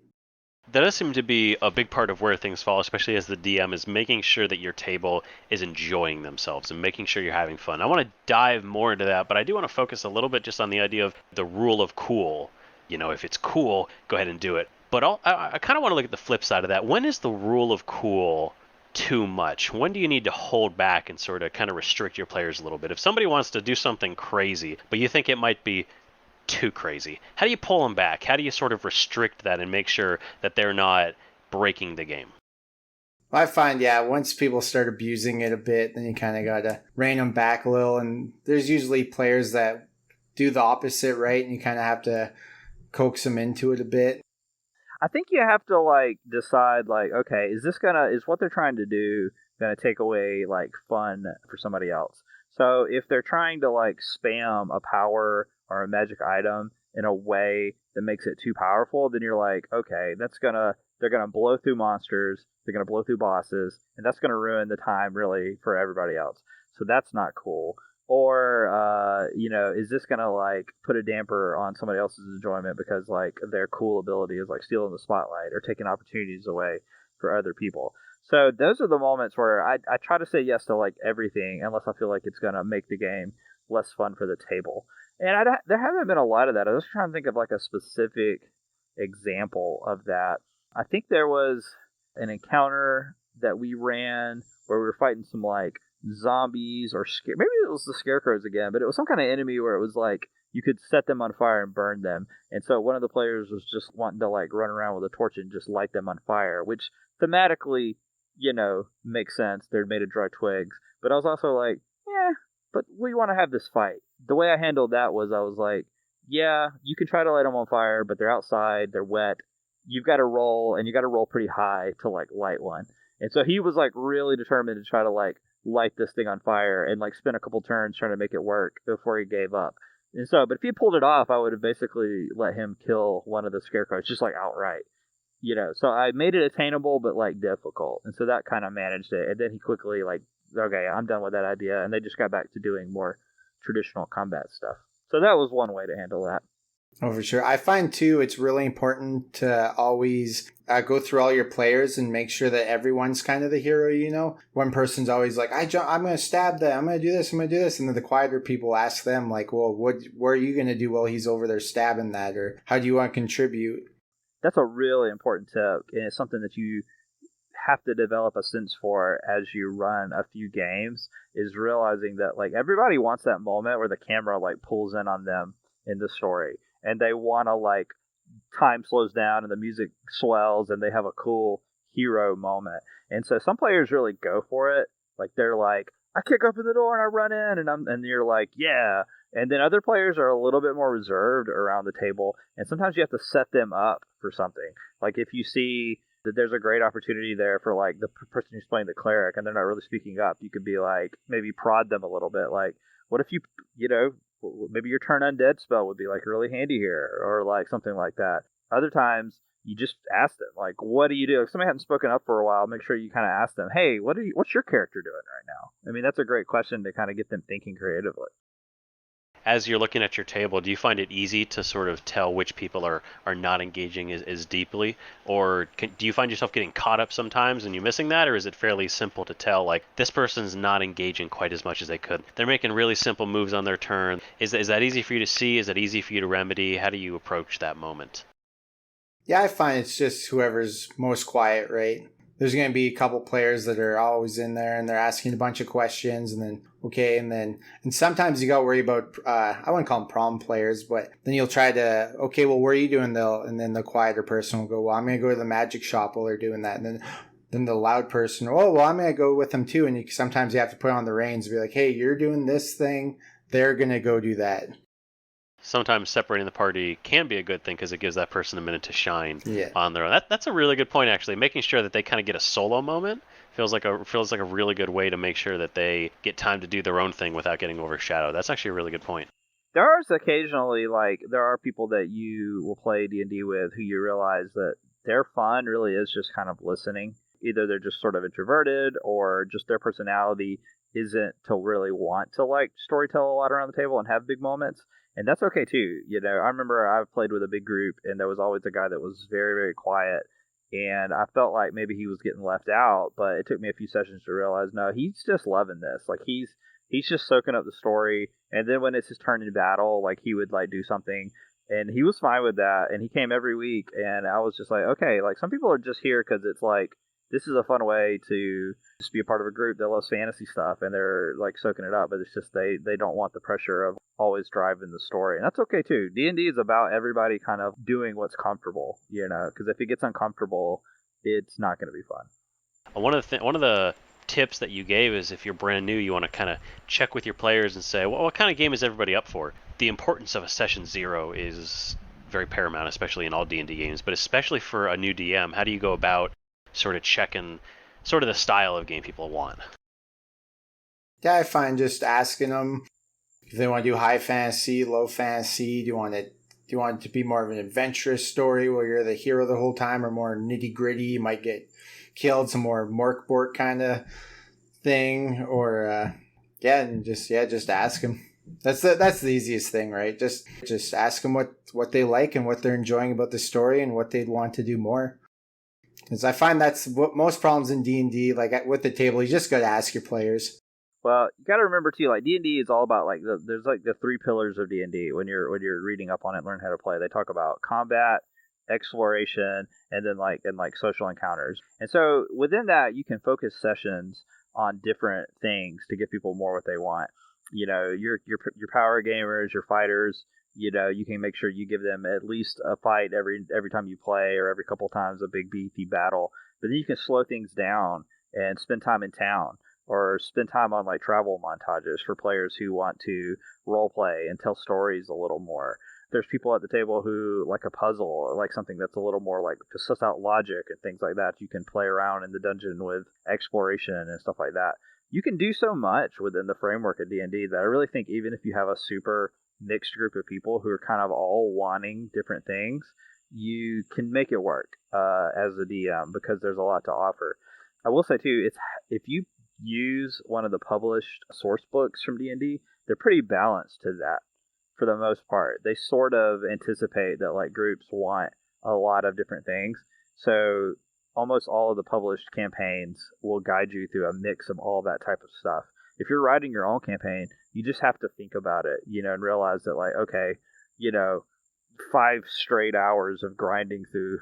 That does seem to be a big part of where things fall, especially as the DM, is making sure that your table is enjoying themselves and making sure you're having fun. I want to dive more into that, but I do want to focus a little bit just on the idea of the rule of cool. If it's cool, go ahead and do it. But I kind of want to look at the flip side of that. When is the rule of cool too much? When do you need to hold back and sort of kind of restrict your players a little bit? If somebody wants to do something crazy, but you think it might be too crazy, how do you pull them back? How do you sort of restrict that and make sure that they're not breaking the game? I find, yeah, once people start abusing it a bit, then you kind of got to rein them back a little. And there's usually players that do the opposite, right? And you kind of have to coax them into it a bit. I think you have to like decide like, okay, is what they're trying to do gonna take away like fun for somebody else? So if they're trying to like spam a power or a magic item in a way that makes it too powerful, then you're like, okay, they're gonna blow through monsters, they're gonna blow through bosses, and that's gonna ruin the time really for everybody else. So that's not cool. Or is this gonna like put a damper on somebody else's enjoyment because like their cool ability is like stealing the spotlight or taking opportunities away for other people? So those are the moments where I try to say yes to like everything unless I feel like it's gonna make the game less fun for the table. And there haven't been a lot of that. I was trying to think of like a specific example of that. I think there was an encounter that we ran where we were fighting some like zombies or maybe it was the scarecrows again, but it was some kind of enemy where it was like you could set them on fire and burn them. And so one of the players was just wanting to like run around with a torch and just light them on fire, which thematically, makes sense. They're made of dry twigs. But I was also like, yeah, but we want to have this fight. The way I handled that was I was like, yeah, you can try to light them on fire, but they're outside, they're wet. You've got to roll, and you got to roll pretty high to like light one. And so he was like really determined to try to like light this thing on fire and like spin a couple turns trying to make it work before he gave up. And so, but if he pulled it off, I would have basically let him kill one of the scarecrows just like outright. So I made it attainable but like difficult. And so that kind of managed it. And then he quickly like, okay, I'm done with that idea. And they just got back to doing more traditional combat stuff. So that was one way to handle that. Oh, for sure. I find, too, it's really important to always go through all your players and make sure that everyone's kind of the hero, One person's always like, I'm going to stab them. I'm going to do this. I'm going to do this. And then the quieter people ask them, like, well, what are you going to do while he's over there stabbing that? Or how do you want to contribute? That's a really important tip. And it's something that you have to develop a sense for as you run a few games, is realizing that, like, everybody wants that moment where the camera, like, pulls in on them in the story. And they want to, like, time slows down and the music swells and they have a cool hero moment. And so some players really go for it. Like, they're like, I kick open the door and I run in, and you're like, yeah. And then other players are a little bit more reserved around the table. And sometimes you have to set them up for something. Like, if you see that there's a great opportunity there for, like, the person who's playing the cleric and they're not really speaking up, you could be like, maybe prod them a little bit. Like, what if maybe your turn undead spell would be like really handy here, or like something like that. Other times you just ask them, like, what do you do? If somebody hasn't spoken up for a while, make sure you kind of ask them, hey, what's your character doing right now? I mean, that's a great question to kind of get them thinking creatively. As you're looking at your table, do you find it easy to sort of tell which people are not engaging as deeply? Or do you find yourself getting caught up sometimes and you missing that? Or is it fairly simple to tell, like, this person's not engaging quite as much as they could? They're making really simple moves on their turn. Is that easy for you to see? Is that easy for you to remedy? How do you approach that moment? Yeah, I find it's just whoever's most quiet, right? There's going to be a couple players that are always in there and they're asking a bunch of questions and then, okay, and sometimes you got to worry about, I wouldn't call them problem players, but then you'll try to, okay, well, what are you doing? And then the quieter person will go, well, I'm going to go to the magic shop while they're doing that. And then the loud person, oh, well, I'm going to go with them too. And sometimes you have to put on the reins and be like, hey, you're doing this thing. They're going to go do that. Sometimes separating the party can be a good thing because it gives that person a minute to shine on their own. That's a really good point, actually. Making sure that they kind of get a solo moment feels like a really good way to make sure that they get time to do their own thing without getting overshadowed. That's actually a really good point. There are occasionally, like, there are people that you will play D&D with who you realize that their fun really is just kind of listening. Either they're just sort of introverted or just their personality isn't to really want to, like, storytell a lot around the table and have big moments. And that's okay too. I remember I've played with a big group and there was always a guy that was very, very quiet. And I felt like maybe he was getting left out, but it took me a few sessions to realize, no, he's just loving this. Like, he's just soaking up the story. And then when it's his turn in battle, like, he would like do something and he was fine with that. And he came every week. And I was just like, okay, like, some people are just here because it's like, this is a fun way to just be a part of a group that loves fantasy stuff, and they're like soaking it up, but it's just they don't want the pressure of always driving the story, and that's okay too. D&D is about everybody kind of doing what's comfortable, because if it gets uncomfortable, it's not going to be fun. One of the tips that you gave is if you're brand new, you want to kind of check with your players and say, well, what kind of game is everybody up for? The importance of a session zero is very paramount, especially in all D&D games, but especially for a new DM. How do you go about sort of checking sort of the style of game people want? Yeah, I find just asking them if they want to do high fantasy, low fantasy. Do you want it to be more of an adventurous story where you're the hero the whole time, or more nitty gritty? You might get killed, some more MÖRK BORG kind of thing, or just ask them. That's the easiest thing, right? Just ask them what they like and what they're enjoying about the story and what they'd want to do more. Because I find that's what most problems in D&D, like with the table, you just got to ask your players. Well, you got to remember too, like D&D is all about like there's like the three pillars of D&D when you're reading up on it, learn how to play. They talk about combat, exploration, and then like social encounters. And so within that, you can focus sessions on different things to give people more what they want. Your power gamers, your fighters. You can make sure you give them at least a fight every time you play, or every couple times a big beefy battle. But then you can slow things down and spend time in town, or spend time on like travel montages for players who want to role play and tell stories a little more. There's people at the table who like a puzzle, or like something that's a little more like to suss out logic and things like that. You can play around in the dungeon with exploration and stuff like that. You can do so much within the framework of D&D that I really think even if you have a super mixed group of people who are kind of all wanting different things, you can make it work as a DM, because there's a lot to offer. I will say too, if you use one of the published source books from D&D, they're pretty balanced to that for the most part. They sort of anticipate that like groups want a lot of different things. So almost all of the published campaigns will guide you through a mix of all that type of stuff. If you're writing your own campaign, you just have to think about it, and realize that like, okay, 5 straight hours of grinding through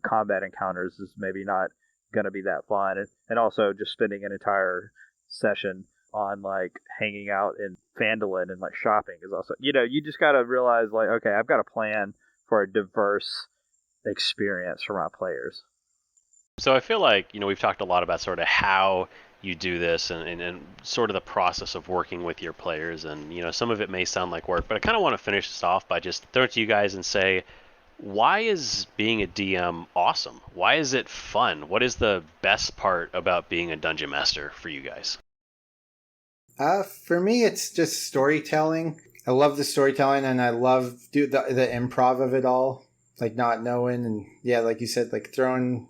combat encounters is maybe not going to be that fun. And also just spending an entire session on like hanging out in Phandalin and like shopping is also, you just got to realize like, okay, I've got a plan for a diverse experience for my players. So I feel like, we've talked a lot about sort of how you do this and sort of the process of working with your players. And, some of it may sound like work, but I kind of want to finish this off by just throwing it to you guys and say, why is being a DM awesome? Why is it fun? What is the best part about being a dungeon master for you guys? For me, it's just storytelling. I love the storytelling, and I love the improv of it all. Like not knowing, and yeah, like you said, like throwing,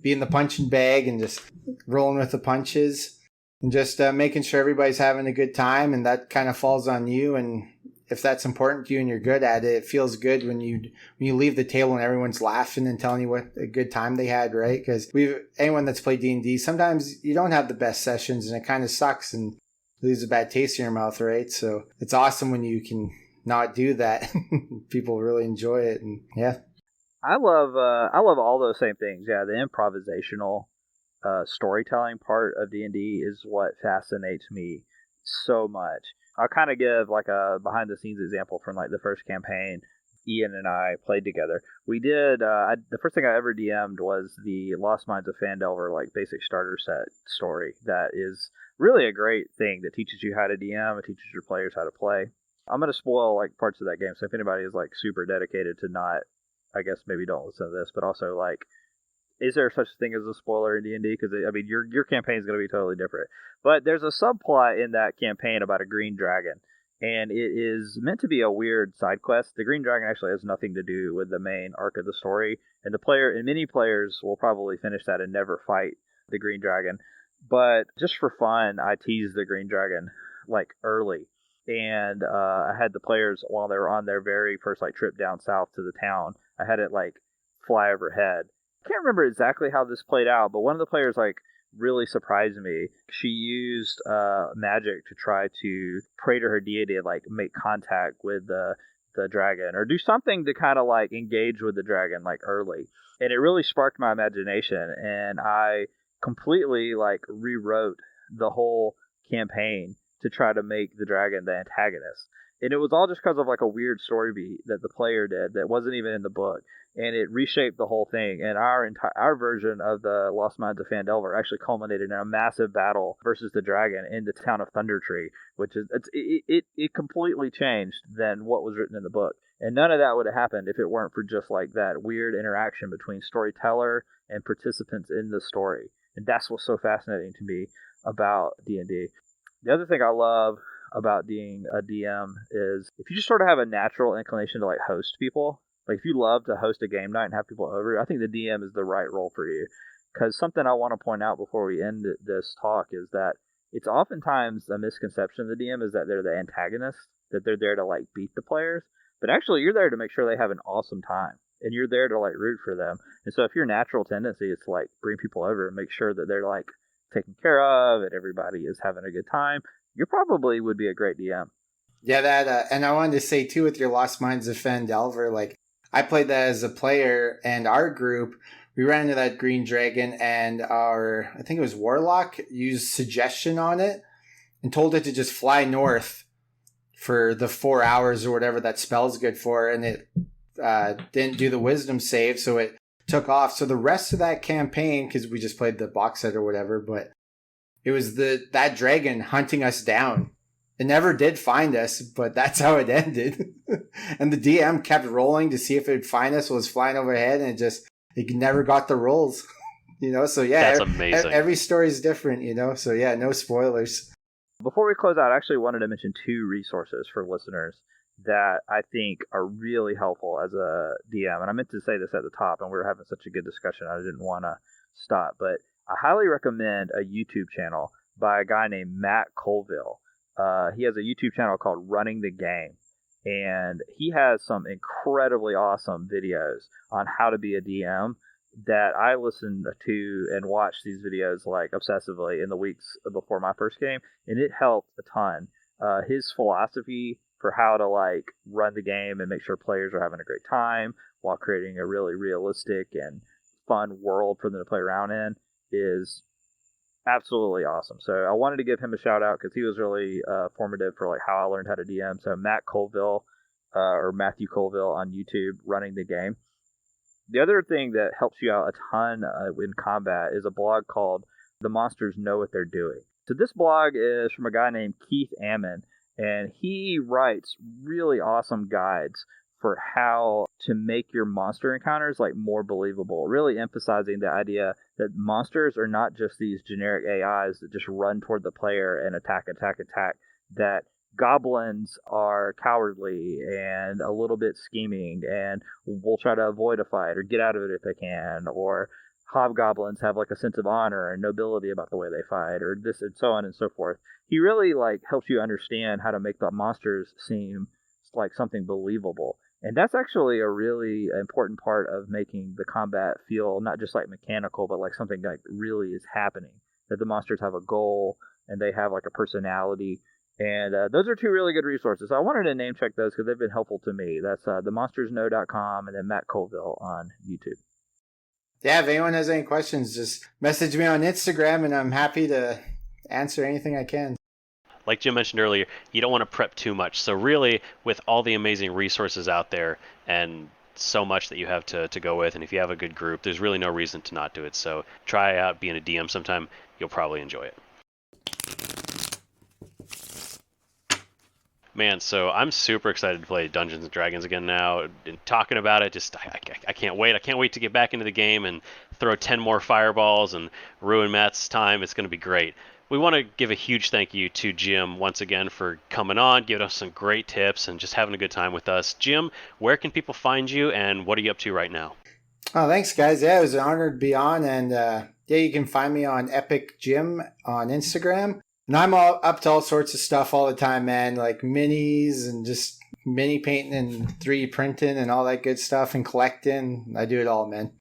being the punching bag and just rolling with the punches, and just making sure everybody's having a good time, and that kind of falls on you. And if that's important to you and you're good at it, it feels good when you leave the table and everyone's laughing and telling you what a good time they had, right? Because anyone that's played D&D, sometimes you don't have the best sessions, and it kind of sucks and leaves a bad taste in your mouth, right? So it's awesome when you can not do that. People really enjoy it, and yeah. I love all those same things. Yeah, the improvisational storytelling part of D&D is what fascinates me so much. I'll kind of give like a behind the scenes example from like the first campaign Ian and I played together. We did the first thing I ever DM'd was the Lost Mines of Phandelver like basic starter set story. That is really a great thing that teaches you how to DM. It teaches your players how to play. I'm going to spoil like parts of that game, so if anybody is like super dedicated to not, I guess maybe don't listen to this, but also like, is there such a thing as a spoiler in D&D? Because I mean, your campaign is going to be totally different. But there's a subplot in that campaign about a green dragon, and it is meant to be a weird side quest. The green dragon actually has nothing to do with the main arc of the story, and many players will probably finish that and never fight the green dragon. But just for fun, I teased the green dragon like early. And I had the players, while they were on their very first like trip down south to the town, I had it like fly overhead. I can't remember exactly how this played out, but one of the players like really surprised me. She used magic to try to pray to her deity and like make contact with the dragon, or do something to kind of like engage with the dragon like early. And it really sparked my imagination, and I completely like rewrote the whole campaign to try to make the dragon the antagonist. And it was all just because of like a weird story beat that the player did that wasn't even in the book, and it reshaped the whole thing. And our version of the Lost Mines of Phandelver actually culminated in a massive battle versus the dragon in the town of Thundertree, which is it completely changed than what was written in the book. And none of that would have happened if it weren't for just like that weird interaction between storyteller and participants in the story. And that's what's so fascinating to me about D&D. The other thing I love about being a DM is if you just sort of have a natural inclination to like host people, like if you love to host a game night and have people over, I think the DM is the right role for you. Because something I want to point out before we end this talk is that it's oftentimes a misconception of the DM is that they're the antagonist, that they're there to like beat the players. But actually, you're there to make sure they have an awesome time, and you're there to like root for them. And so, if your natural tendency is to like bring people over and make sure that they're like taken care of and everybody is having a good time, you probably would be a great DM. Yeah, that and I wanted to say too with your Lost Mines of Phandelver, like I played that as a player, and our group we ran into that green dragon, and I think it was Warlock used suggestion on it and told it to just fly north for the 4 hours or whatever that spell's good for, and it didn't do the wisdom save, so it took off. So the rest of that campaign, because we just played the box set or whatever, but it was that dragon hunting us down. It never did find us, but that's how it ended. And the DM kept rolling to see if it would find us while it was flying overhead, and it never got the rolls. So yeah, that's amazing. Every story is different, so yeah, no spoilers. Before we close out, I actually wanted to mention 2 resources for listeners that I think are really helpful as a DM. And I meant to say this at the top, and we were having such a good discussion, I didn't want to stop. But I highly recommend a YouTube channel by a guy named Matt Colville. He has a YouTube channel called Running the Game. And he has some incredibly awesome videos on how to be a DM that I listened to and watched these videos like obsessively in the weeks before my first game, and it helped a ton. His philosophy for how to like run the game and make sure players are having a great time while creating a really realistic and fun world for them to play around in is absolutely awesome. So I wanted to give him a shout out because he was really formative for like how I learned how to DM. So Matt Colville or Matthew Colville on YouTube, Running the Game. The other thing that helps you out a ton in combat is a blog called The Monsters Know What They're Doing. So this blog is from a guy named Keith Ammon, and he writes really awesome guides for how to make your monster encounters like more believable, really emphasizing the idea that monsters are not just these generic AIs that just run toward the player and attack, that goblins are cowardly and a little bit scheming and will try to avoid a fight or get out of it if they can, or hobgoblins have like a sense of honor and nobility about the way they fight, or this and so on and so forth. He really like helps you understand how to make the monsters seem like something believable. And that's actually a really important part of making the combat feel not just like mechanical, but like something like really is happening, that the monsters have a goal and they have like a personality. And those are 2 really good resources. So I wanted to name check those because they've been helpful to me. That's themonstersknow.com and then Matt Colville on YouTube. Yeah, if anyone has any questions, just message me on Instagram and I'm happy to answer anything I can. Like Jim mentioned earlier, you don't want to prep too much. So really, with all the amazing resources out there and so much that you have to go with, and if you have a good group, there's really no reason to not do it. So try out being a DM sometime. You'll probably enjoy it. Man, so I'm super excited to play Dungeons & Dragons again now. And talking about it, just I can't wait. I can't wait to get back into the game and throw 10 more fireballs and ruin Matt's time. It's going to be great. We want to give a huge thank you to Jim once again for coming on, giving us some great tips, and just having a good time with us. Jim, where can people find you, and what are you up to right now? Oh, thanks, guys. Yeah, it was an honor to be on, and yeah, you can find me on EpicJim on Instagram. And I'm all up to all sorts of stuff all the time, man, like minis and just mini painting and 3D printing and all that good stuff and collecting. I do it all, man.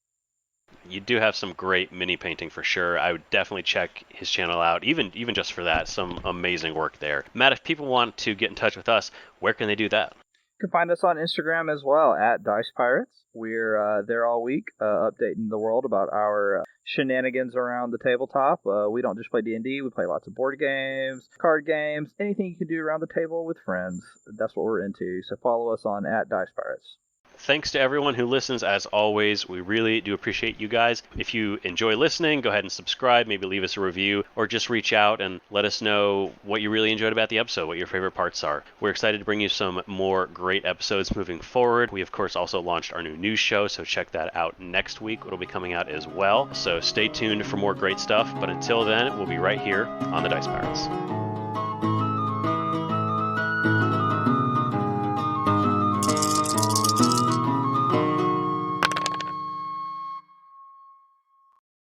You do have some great mini painting for sure. I would definitely check his channel out, even just for that. Some amazing work there. Matt, if people want to get in touch with us, where can they do that? You can find us on Instagram as well at Dice Pirates. We're there all week, updating the world about our shenanigans around the tabletop. We don't just play D&D, we play lots of board games, card games, anything you can do around the table with friends. That's what we're into. So follow us on at Dice Pirates. Thanks to everyone who listens, as always. We really do appreciate you guys. If you enjoy listening, go ahead and subscribe, maybe leave us a review, or just reach out and let us know what you really enjoyed about the episode, what your favorite parts are. We're excited to bring you some more great episodes moving forward. We, of course, also launched our new news show, so check that out next week. It'll be coming out as well. So stay tuned for more great stuff. But until then, we'll be right here on the Dice Pirates.